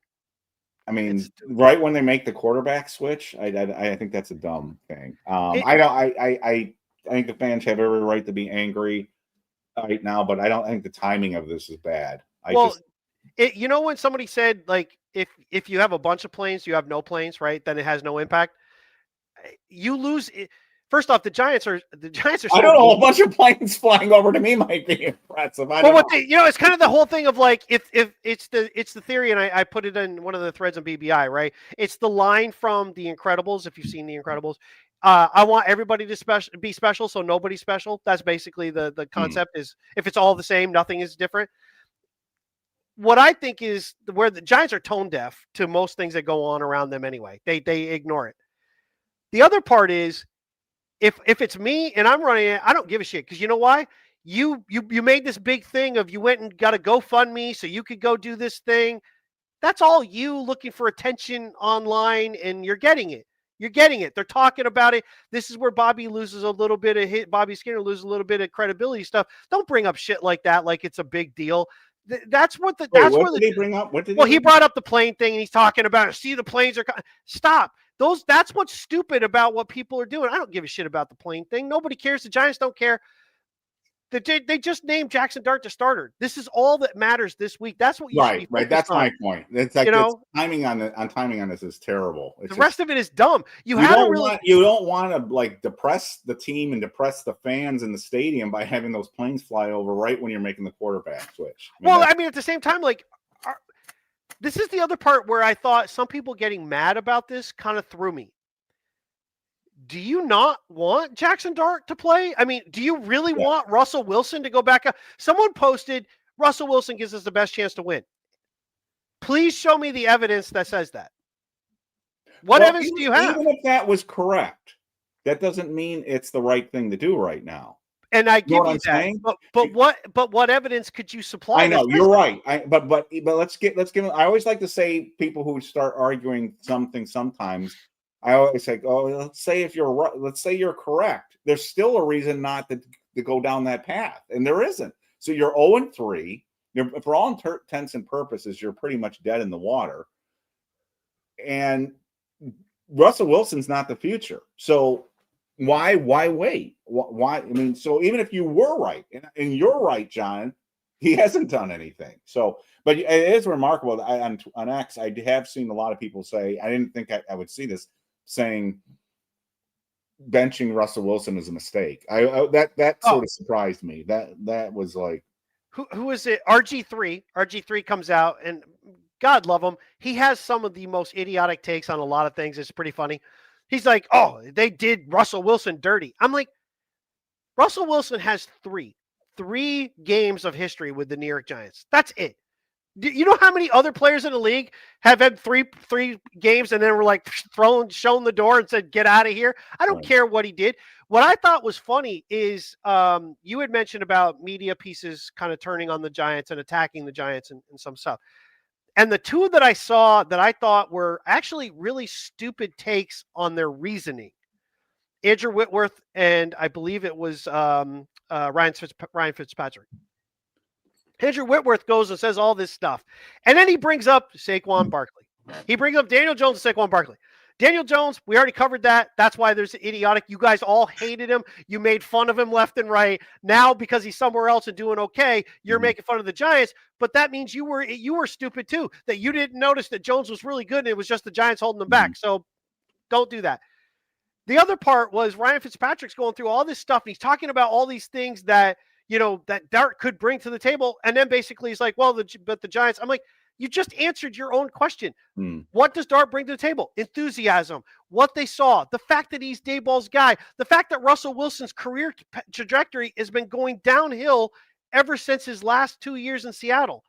Speaker 2: I mean, right when they make the quarterback switch, I think that's a dumb thing. I think the fans have every right to be angry right now, but I don't think the timing of this is bad.
Speaker 1: When somebody said like if you have a bunch of planes, you have no planes, right? Then it has no impact. You lose. First off, the Giants are.
Speaker 2: I don't know. A bunch of planes flying over to me might be impressive.
Speaker 1: It's kind of the whole thing of like if it's the theory, and I put it in one of the threads on BBI, right? It's the line from The Incredibles. If you've seen The Incredibles, I want everybody to be special, so nobody's special. That's basically the concept. Is if it's all the same, nothing is different. What I think is where the Giants are tone deaf to most things that go on around them anyway. They ignore it. The other part is if it's me and I'm running it, I don't give a shit, because you know why? You made this big thing of you went and got a GoFundMe so you could go do this thing. That's all you looking for attention online, and you're getting it. You're getting it. They're talking about it. This is where Bobby loses a little bit of Bobby Skinner loses a little bit of credibility stuff. Don't bring up shit like that like it's a big deal. That's what the. That's
Speaker 2: what did he bring up? What did
Speaker 1: he brought up the plane thing, and he's talking about it. See, the planes are stop. That's what's stupid about what people are doing. I don't give a shit about the plane thing. Nobody cares. The Giants don't care. They just named Jaxson Dart the starter. This is all that matters this week. That's what you should be focused
Speaker 2: That's
Speaker 1: on.
Speaker 2: my point. It's like, timing on this is terrible.
Speaker 1: The rest of it is dumb. You
Speaker 2: don't want to like depress the team and depress the fans in the stadium by having those planes fly over right when you're making the quarterback switch.
Speaker 1: I mean, at the same time, like, this is the other part where I thought some people getting mad about this kind of threw me. Do you not want Jaxson Dart to play? I mean, do you really want Russell Wilson to go back up? Someone posted, Russell Wilson gives us the best chance to win. Please show me the evidence that says that. What evidence do you have?
Speaker 2: Even if that was correct, that doesn't mean it's the right thing to do right now.
Speaker 1: And I give you that. But what evidence could you supply?
Speaker 2: I know you're right. But let's give. I always like to say people who start arguing something sometimes. I always say, let's say if you're right, let's say you're correct. There's still a reason not to go down that path, and there isn't. So you're 0-3. For all intents and purposes, you're pretty much dead in the water. And Russell Wilson's not the future. So why wait? Why? I mean, so even if you were right, and you're right, John, he hasn't done anything. So, but it is remarkable. On X, I have seen a lot of people say, I didn't think I would see this, saying benching Russell Wilson is a mistake. That sort of surprised me. That was like,
Speaker 1: who is it? RG3 comes out, and God love him. He has some of the most idiotic takes on a lot of things. It's pretty funny. He's like, they did Russell Wilson dirty. I'm like, Russell Wilson has three games of history with the New York Giants. That's it. Do you know how many other players in the league have had three games and then were like shown the door and said, get out of here? I don't care what he did. What I thought was funny is you had mentioned about media pieces kind of turning on the Giants and attacking the Giants and some stuff. And the two that I saw that I thought were actually really stupid takes on their reasoning, Andrew Whitworth and I believe it was Ryan Fitzpatrick. Andrew Whitworth goes and says all this stuff. And then he brings up Saquon Barkley. He brings up Daniel Jones and Saquon Barkley. Daniel Jones, we already covered that. That's why there's idiotic. You guys all hated him. You made fun of him left and right. Now, because he's somewhere else and doing okay, you're making fun of the Giants. But that means you were stupid too, that you didn't notice that Jones was really good and it was just the Giants holding him back. So don't do that. The other part was Ryan Fitzpatrick's going through all this stuff, and he's talking about all these things that that Dart could bring to the table. And then basically he's like, but the Giants, I'm like, you just answered your own question. What does Dart bring to the table? Enthusiasm, what they saw, the fact that he's Daboll's guy, the fact that Russell Wilson's career trajectory has been going downhill ever since his last 2 years in Seattle.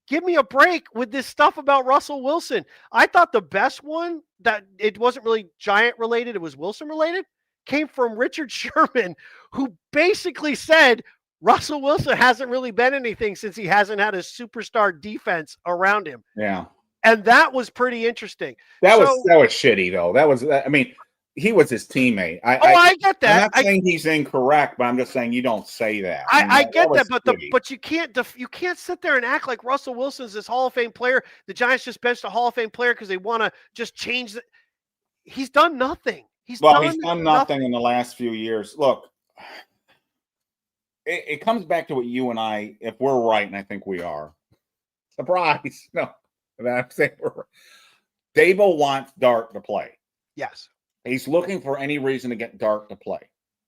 Speaker 1: Give me a break with this stuff about Russell Wilson. I thought the best one, that it wasn't really Giant related, it was Wilson related, came from Richard Sherman, who basically said Russell Wilson hasn't really been anything since he hasn't had a superstar defense around him.
Speaker 2: Yeah.
Speaker 1: And that was pretty interesting.
Speaker 2: That was shitty though. That was, I mean, he was his teammate.
Speaker 1: I get that.
Speaker 2: I'm not saying he's incorrect, but I'm just saying you don't say that.
Speaker 1: I get that, but you can't sit there and act like Russell Wilson's this Hall of Fame player. The Giants just benched a Hall of Fame player because they want to just change it. He's done nothing. He's done
Speaker 2: nothing in the last few years. Look, it comes back to what you and I, if we're right, and I think we are. Surprise! No, I'm saying we're right. Daboll wants Dart to play.
Speaker 1: Yes.
Speaker 2: He's looking for any reason to get Dart to play.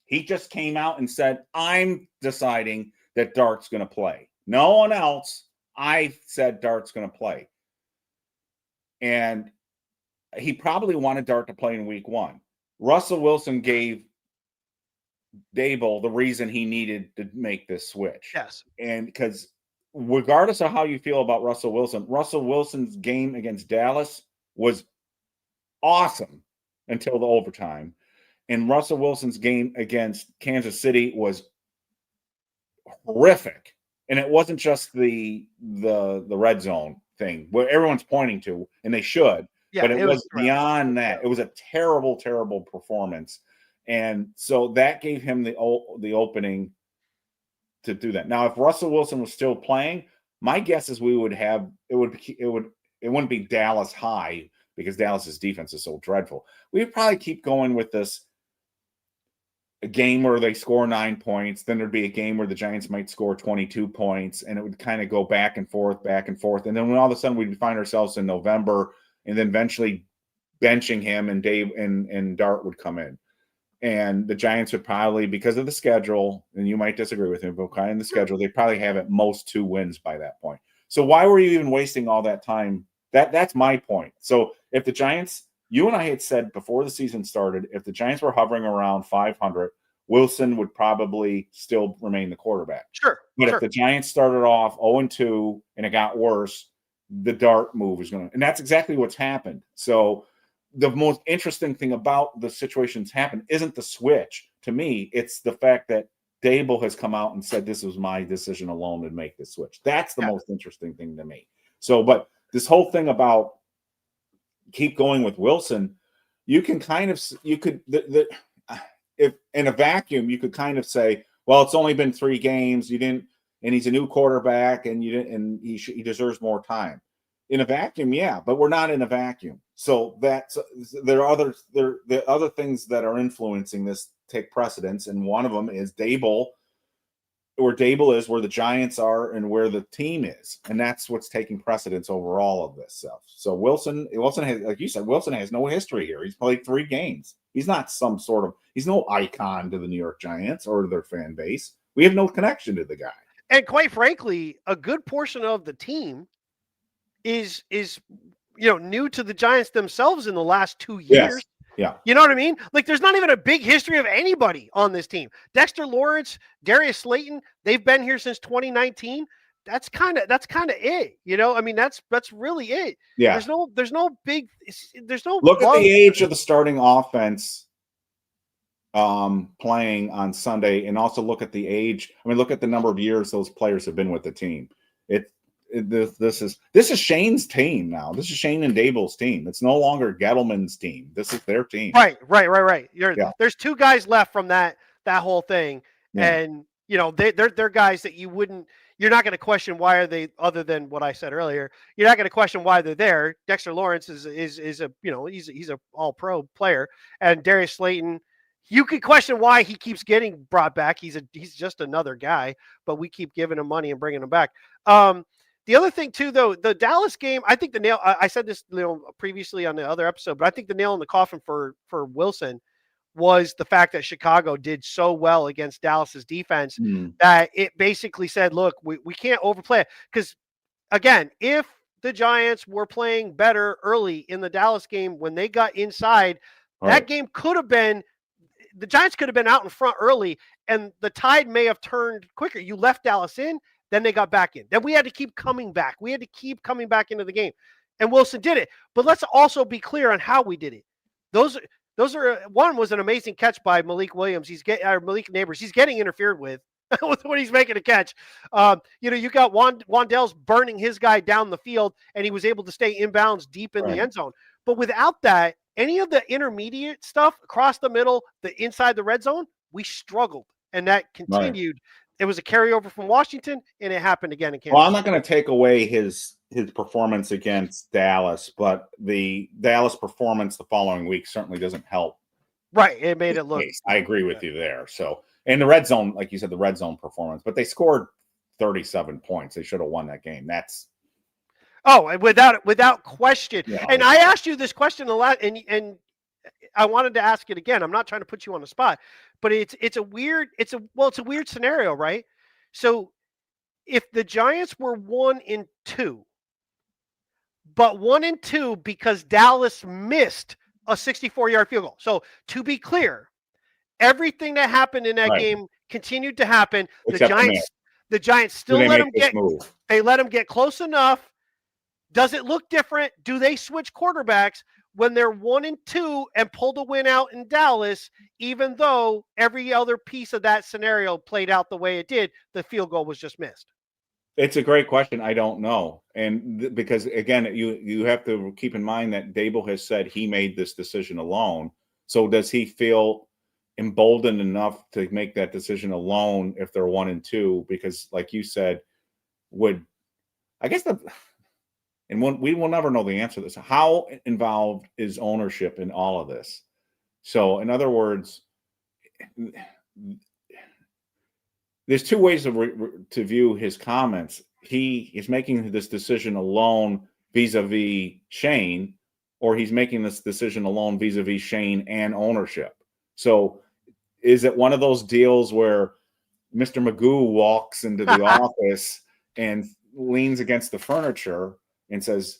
Speaker 2: He just came out and said, I'm deciding that Dart's going to play. No one else. I said Dart's going to play. And he probably wanted Dart to play in week 1. Russell Wilson gave Daboll the reason he needed to make this switch.
Speaker 1: Yes.
Speaker 2: And because regardless of how you feel about Russell Wilson's game against Dallas was awesome until the overtime. And Russell Wilson's game against Kansas City was horrific. And it wasn't just the red zone thing where everyone's pointing to, and they should, but it was beyond that. It was a terrible, terrible performance. And so that gave him the opening to do that. Now, if Russell Wilson was still playing, my guess is we would have it wouldn't be Dallas high because Dallas's defense is so dreadful. We'd probably keep going with this. A game where they score 9 points, then there'd be a game where the Giants might score 22 points, and it would kind of go back and forth. And then when all of a sudden we'd find ourselves in November, and then eventually benching him, and Dave and Dart would come in. And the Giants would probably, because of the schedule, and you might disagree with me, but kind of the schedule, they'd probably have at most 2 wins by that point. So why were you even wasting all that time? That's my point. So if the Giants, you and I had said before the season started, if the Giants were hovering around 500, Wilson would probably still remain the quarterback.
Speaker 1: Sure.
Speaker 2: But if the Giants started off 0-2 and it got worse, the Dart move was going to, and that's exactly what's happened. So the most interesting thing about the situations happen isn't the switch. To me, it's the fact that Daboll has come out and said this was my decision alone to make this switch. That's the most interesting thing to me. So, but this whole thing about keep going with Wilson, you can kind of, if in a vacuum, you could kind of say, well, it's only been 3 games. You didn't, and he's a new quarterback, and you didn't, and he deserves more time. In a vacuum, yeah, but we're not in a vacuum. So there are other things that are influencing this take precedence, and one of them is Daboll, where Daboll is, where the Giants are, and where the team is, and that's what's taking precedence over all of this stuff. So Wilson has, like you said, Wilson has no history here. He's played 3 games. He's not he's no icon to the New York Giants or to their fan base. We have no connection to the guy.
Speaker 1: And quite frankly, a good portion of the team is new to the Giants themselves in the last 2 years.
Speaker 2: Yes. Yeah.
Speaker 1: You know what I mean? Like, there's not even a big history of anybody on this team. Dexter Lawrence, Darius Slayton, they've been here since 2019. That's kind of it. I mean, that's really it.
Speaker 2: Yeah.
Speaker 1: There's no
Speaker 2: look at the age of the starting offense playing on Sunday, and also look at the age. I mean, look at the number of years those players have been with the team. This is Shane's team now. This is Shane and Daboll's team. It's no longer Gettleman's team. This is their team.
Speaker 1: Right. There's 2 guys left from that whole thing, and they're guys that you're not going to question why are they, other than what I said earlier. You're not going to question why they're there. Dexter Lawrence is a he's a all-pro player, and Darius Slayton. You could question why he keeps getting brought back. He's just another guy, but we keep giving him money and bringing him back. The other thing too, though, the Dallas game, I think I said this previously on the other episode, but I think the nail in the coffin for Wilson was the fact that Chicago did so well against Dallas's defense that it basically said, look, we can't overplay it. Because again, if the Giants were playing better early in the Dallas game when they got inside, that game could have been, the Giants could have been out in front early, and the tide may have turned quicker. You left Dallas in, then they got back in. Then we had to keep coming back. We had to keep coming back into the game. And Wilson did it. But let's also be clear on how we did it. Those are one was an amazing catch by Malik Williams. Malik Neighbors. He's getting interfered with when he's making a catch. You got Wan'Dell's burning his guy down the field, and he was able to stay inbounds deep in the end zone. But without that, any of the intermediate stuff across the middle, the inside the red zone, we struggled. And that continued. It was a carryover from Washington, and it happened again in Kansas.
Speaker 2: Well, I'm not going to take away his performance against Dallas, but the Dallas performance the following week certainly doesn't help.
Speaker 1: Right. It made it look.
Speaker 2: I agree with you there. So, and the red zone, like you said, the red zone performance, but they scored 37 points. They should have won that game. That's.
Speaker 1: Oh, without question. Yeah, and I asked you this question a lot, and I wanted to ask it again. I'm not trying to put you on the spot, but it's a weird scenario, right? So if the Giants were 1-2, but 1-2 because Dallas missed a 64-yard field goal. So to be clear, everything that happened in that game continued to happen.
Speaker 2: Except
Speaker 1: the Giants still let them get move. They let them get close enough. Does it look different? Do they switch quarterbacks when they're 1-2 and pull the win out in Dallas, even though every other piece of that scenario played out the way it did? The field goal was just missed.
Speaker 2: It's a great question. I don't know. And because, again, you have to keep in mind that Daboll has said he made this decision alone. So does he feel emboldened enough to make that decision alone if they're 1-2? Because, like you said, we will never know the answer to this. How involved is ownership in all of this? So, in other words, there's two ways to view his comments. He is making this decision alone vis-a-vis Shane, or he's making this decision alone vis-a-vis Shane and ownership. So is it one of those deals where Mr. Magoo walks into the office and leans against the furniture and says,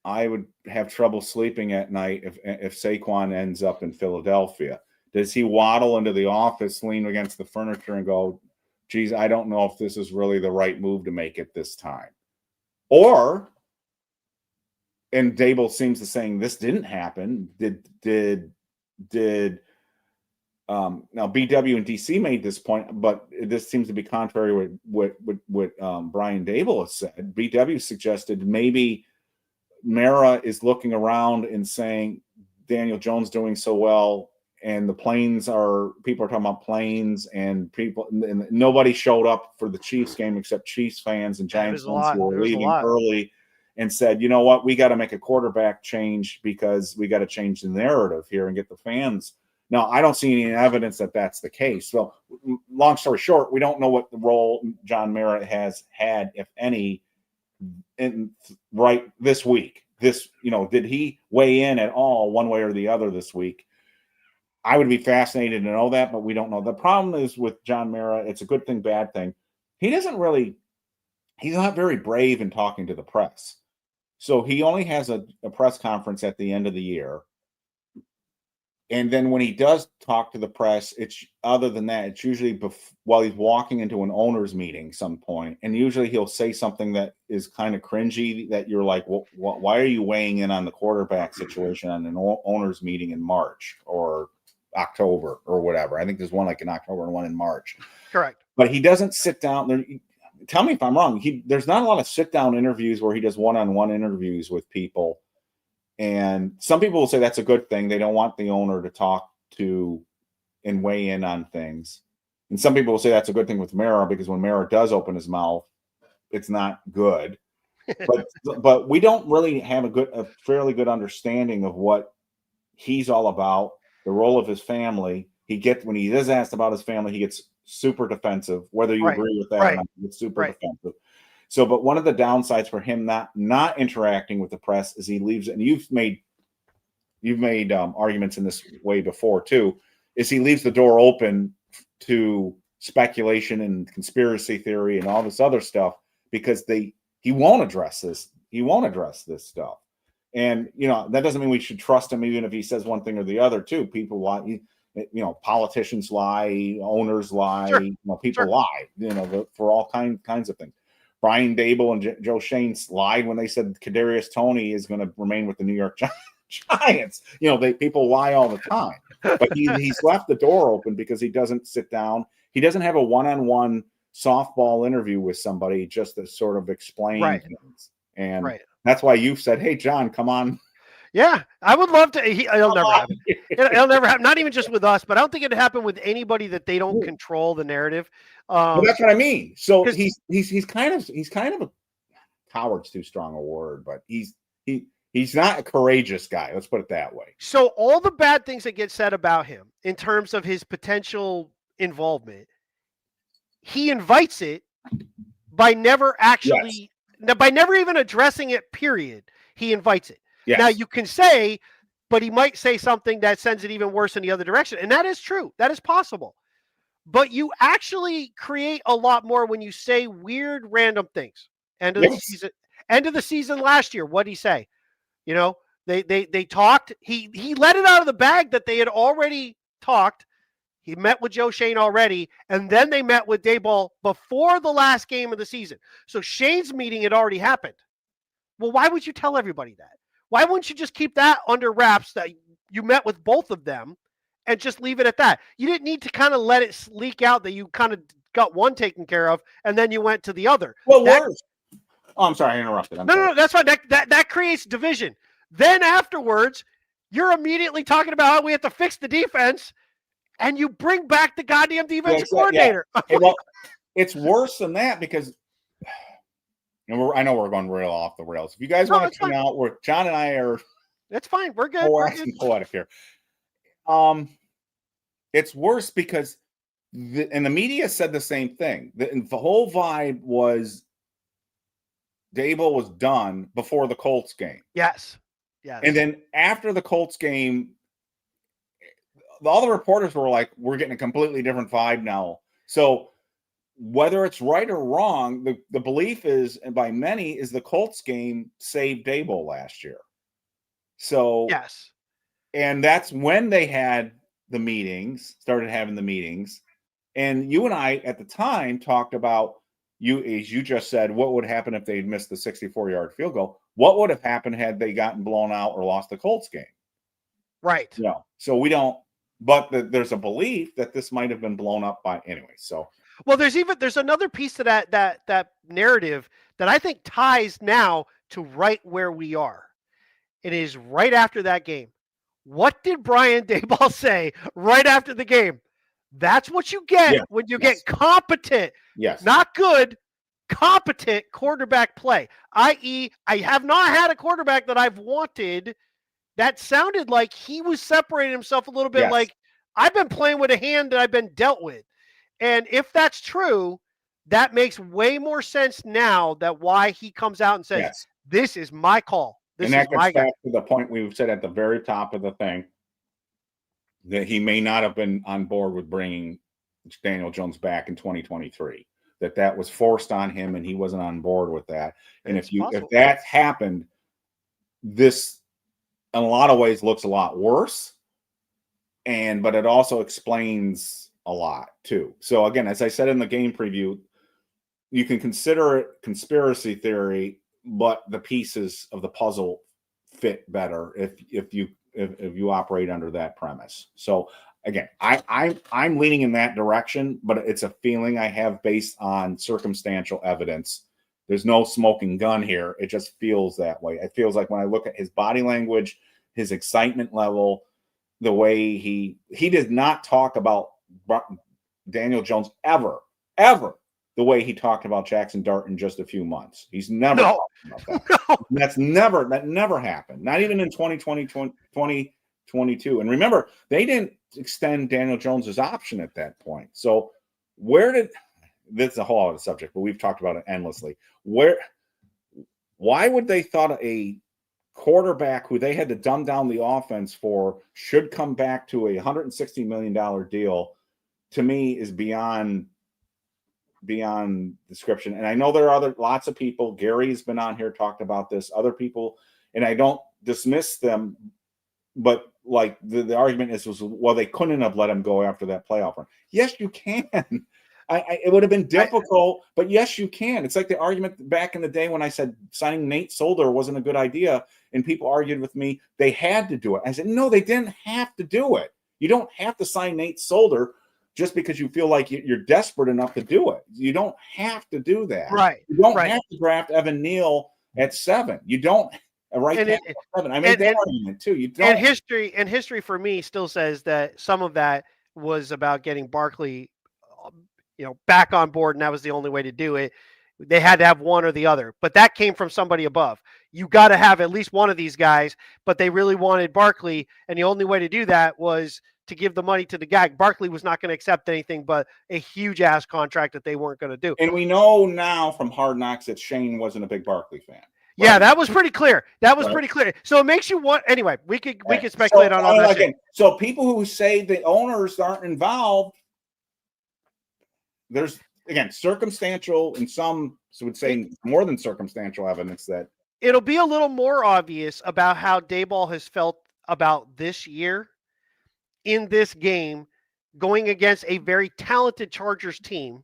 Speaker 2: I would have trouble sleeping at night if Saquon ends up in Philadelphia? Does he waddle into the office, lean against the furniture and go, geez, I don't know if this is really the right move to make at this time? Or, and Daboll seems to saying this didn't happen. Now BW and DC made this point, but this seems to be contrary to what Brian Daboll has said. BW suggested maybe Mara is looking around and saying Daniel Jones doing so well, and people are talking about planes, and nobody showed up for the Chiefs game except Chiefs fans and Giants fans who were leaving early, and said, you know what, we got to make a quarterback change because we got to change the narrative here and get the fans. Now, I don't see any evidence that that's the case. So, long story short, we don't know what the role John Mara has had, if any, right this week. Did he weigh in at all one way or the other this week? I would be fascinated to know that, but we don't know. The problem is with John Mara, it's a good thing, bad thing. He's not very brave in talking to the press. So he only has a press conference at the end of the year. And then when he does talk to the press, other than that, it's usually while he's walking into an owner's meeting some point. And usually he'll say something that is kind of cringy, that you're like, well, why are you weighing in on the quarterback situation on an owner's meeting in March or October or whatever? I think there's one like in October and one in March.
Speaker 1: Correct.
Speaker 2: But he doesn't sit down there. Tell me if I'm wrong. There's not a lot of sit-down interviews where he does one-on-one interviews with people. And some people will say that's a good thing. They don't want the owner to talk to and weigh in on things. And some people will say that's a good thing with Mara, because when Mara does open his mouth, it's not good. But we don't really have a fairly good understanding of what he's all about, the role of his family. When he is asked about his family, he gets super defensive, whether you agree with that or not. It's super defensive. So, but one of the downsides for him not interacting with the press is he leaves, and you've made arguments in this way before too, is he leaves the door open to speculation and conspiracy theory and all this other stuff, because he won't address this. He won't address this stuff. And, that doesn't mean we should trust him, even if he says one thing or the other too. People lie, politicians lie, owners lie, people lie, for all kinds of things. Brian Daboll and Joe Shane lied when they said Kadarius Toney is going to remain with the New York Giants. People lie all the time. But he's left the door open because he doesn't sit down. He doesn't have a one-on-one softball interview with somebody just to sort of explain things. And that's why you've said, hey, John, come on.
Speaker 1: Yeah, I would love to. It'll never happen. It'll never happen. Not even just with us, but I don't think it'd happen with anybody that they don't control the narrative.
Speaker 2: Well, that's what I mean. So he's kind of a coward's too strong a word, but he's not a courageous guy. Let's put it that way.
Speaker 1: So all the bad things that get said about him in terms of his potential involvement, he invites it by never even addressing it. Period. He invites it. Yes. Now you can say, but he might say something that sends it even worse in the other direction. And that is true. That is possible. But you actually create a lot more when you say weird, random things. End of the season last year, what'd he say? They talked. He let it out of the bag that they had already talked. He met with Joe Shane already, and then they met with Daboll before the last game of the season. So Shane's meeting had already happened. Well, why would you tell everybody that? Why wouldn't you just keep that under wraps that you met with both of them and just leave it at that? You didn't need to kind of let it leak out that you kind of got one taken care of and then you went to the other.
Speaker 2: Well, worse. Oh, I'm sorry, I interrupted.
Speaker 1: No, that's fine. That creates division. Then afterwards, you're immediately talking about how we have to fix the defense, and you bring back the goddamn defensive coordinator.
Speaker 2: Yeah. Hey, well, it's worse than that because I know we're going real off the rails. If you guys want to come out, John and I are.
Speaker 1: That's fine. We're good.
Speaker 2: Poetic here. It's worse because and the media said the same thing. The whole vibe was Daboll was done before the Colts game.
Speaker 1: Yes.
Speaker 2: And then after the Colts game, all the reporters were like, we're getting a completely different vibe now. So whether it's right or wrong, the belief is, and by many, is the Colts game saved Daboll last year. So
Speaker 1: yes.
Speaker 2: And that's when they had the meetings, started having the meetings. And you and I at the time talked about, as you just said, what would happen if they'd missed the 64-yard field goal? What would have happened had they gotten blown out or lost the Colts game?
Speaker 1: Right.
Speaker 2: So we don't, but there's a belief that this might have been blown up by anyway. So,
Speaker 1: well, there's another piece to that narrative that I think ties now to right where we are. It is right after that game. What did Brian Daboll say right after the game? That's what you get when you get competent, not good, competent quarterback play. I.e., I have not had a quarterback that I've wanted that sounded like he was separating himself a little bit, like I've been playing with a hand that I've been dealt with. And if that's true, that makes way more sense now that why he comes out and says, this is my call. This
Speaker 2: and that
Speaker 1: is my
Speaker 2: gets back to the point we said at the very top of the thing, that he may not have been on board with bringing Daniel Jones back in 2023, that was forced on him and he wasn't on board with that. And if that happened, this in a lot of ways looks a lot worse. But it also explains a lot too. So again, as I said in the game preview, you can consider it conspiracy theory, but the pieces of the puzzle fit better if you operate under that premise. So again, I'm leaning in that direction, but it's a feeling I have based on circumstantial evidence. There's no smoking gun here. It just feels that way. It feels like when I look at his body language, his excitement level, the way he did not talk about Daniel Jones ever the way he talked about Jaxson Dart in just a few months. He's never talked about that. That never happened. Not even in 2022. And remember, they didn't extend Daniel Jones's option at that point. So this is a whole other subject, but we've talked about it endlessly. Why would they thought a quarterback who they had to dumb down the offense for should come back to a $160 million deal, to me is beyond description. And I know there are lots of people, Gary's been on here, talked about this, other people, and I don't dismiss them, but like the argument was, well, they couldn't have let him go after that playoff run. Yes, you can. It would have been difficult, but yes, you can. It's like the argument back in the day when I said signing Nate Solder wasn't a good idea, and people argued with me, they had to do it. I said, no, they didn't have to do it. You don't have to sign Nate Solder just because you feel like you're desperate enough to do it. You don't have to do that.
Speaker 1: Right.
Speaker 2: You don't have to draft Evan Neal at 7. You don't. At 7. I made that argument too. You don't.
Speaker 1: And history for me still says that some of that was about getting Barkley, back on board, and that was the only way to do it. They had to have one or the other, but that came from somebody above. You got to have at least one of these guys, but they really wanted Barkley, and the only way to do that was to give the money to the guy. Barkley was not going to accept anything but a huge ass contract that they weren't going to do.
Speaker 2: And we know now from Hard Knocks that Shane wasn't a big Barkley fan. Right?
Speaker 1: Yeah, that was pretty clear. Pretty clear. So it makes you want. Anyway, we could speculate on all that. Again,
Speaker 2: so people who say the owners aren't involved, there's again circumstantial and some would say more than circumstantial evidence that
Speaker 1: it'll be a little more obvious about how Daboll has felt about this year in this game going against a very talented Chargers team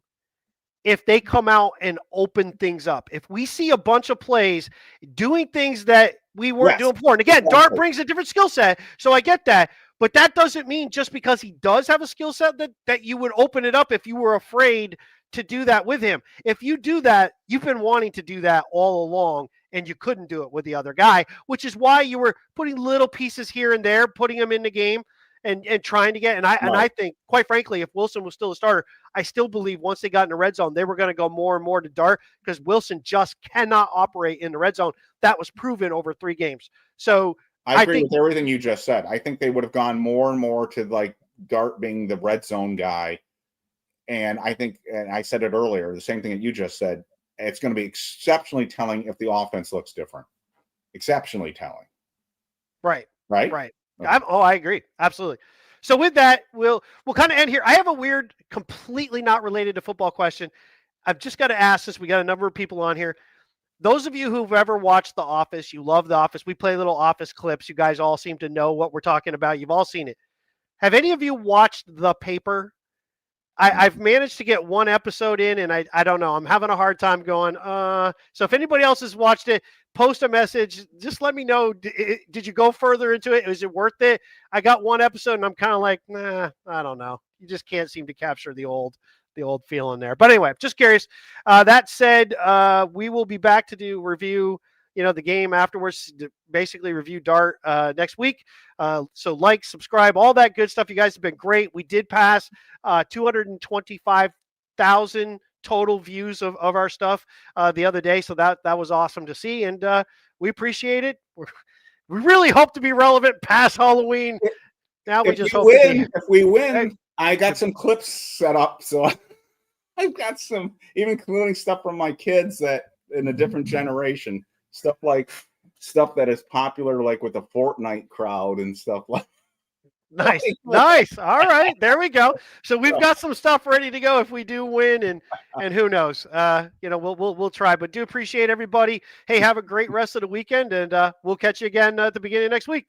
Speaker 1: if they come out and open things up. If we see a bunch of plays doing things that we weren't doing before. And again, Dart brings a different skill set, so I get that. But that doesn't mean just because he does have a skill set that you would open it up if you were afraid to do that with him. If you do that, you've been wanting to do that all along, and you couldn't do it with the other guy, which is why you were putting little pieces here and there, putting him in the game and trying to get. And I think, quite frankly, if Wilson was still a starter, I still believe once they got in the red zone, they were going to go more and more to Dart because Wilson just cannot operate in the red zone. That was proven over 3 games. So
Speaker 2: I agree with everything you just said. I think they would have gone more and more to like Dart being the red zone guy. And I think, and I said it earlier, the same thing that you just said, it's going to be exceptionally telling if the offense looks different. Exceptionally telling.
Speaker 1: Right.
Speaker 2: Okay.
Speaker 1: I agree. Absolutely. So with that, we'll kind of end here. I have a weird, completely not related to football question. I've just got to ask this. We got a number of people on here. Those of you who've ever watched The Office, you love The Office. We play little Office clips. You guys all seem to know what we're talking about. You've all seen it. Have any of you watched The Paper? I've managed to get 1 episode in, and I don't know. I'm having a hard time going. So if anybody else has watched it, post a message. Just let me know. Did you go further into it? Was it worth it? I got 1 episode, and I'm kind of like, nah, I don't know. You just can't seem to capture the old feeling there. But anyway, just curious. That said, we will be back to do review, the game afterwards, to basically review Dart next week. So like, subscribe, all that good stuff. You guys have been great. We did pass 225,000 total views of our stuff the other day. So that was awesome to see. And we appreciate it. We really hope to be relevant past Halloween. Now we just hope
Speaker 2: if we win, I got some clips set up. So I've got some, even including stuff from my kids that in a different generation, stuff that is popular, like with the Fortnite crowd and stuff like.
Speaker 1: Nice. All right, there we go. So we've got some stuff ready to go if we do win, and who knows? We'll try. But do appreciate everybody. Hey, have a great rest of the weekend, and we'll catch you again at the beginning of next week.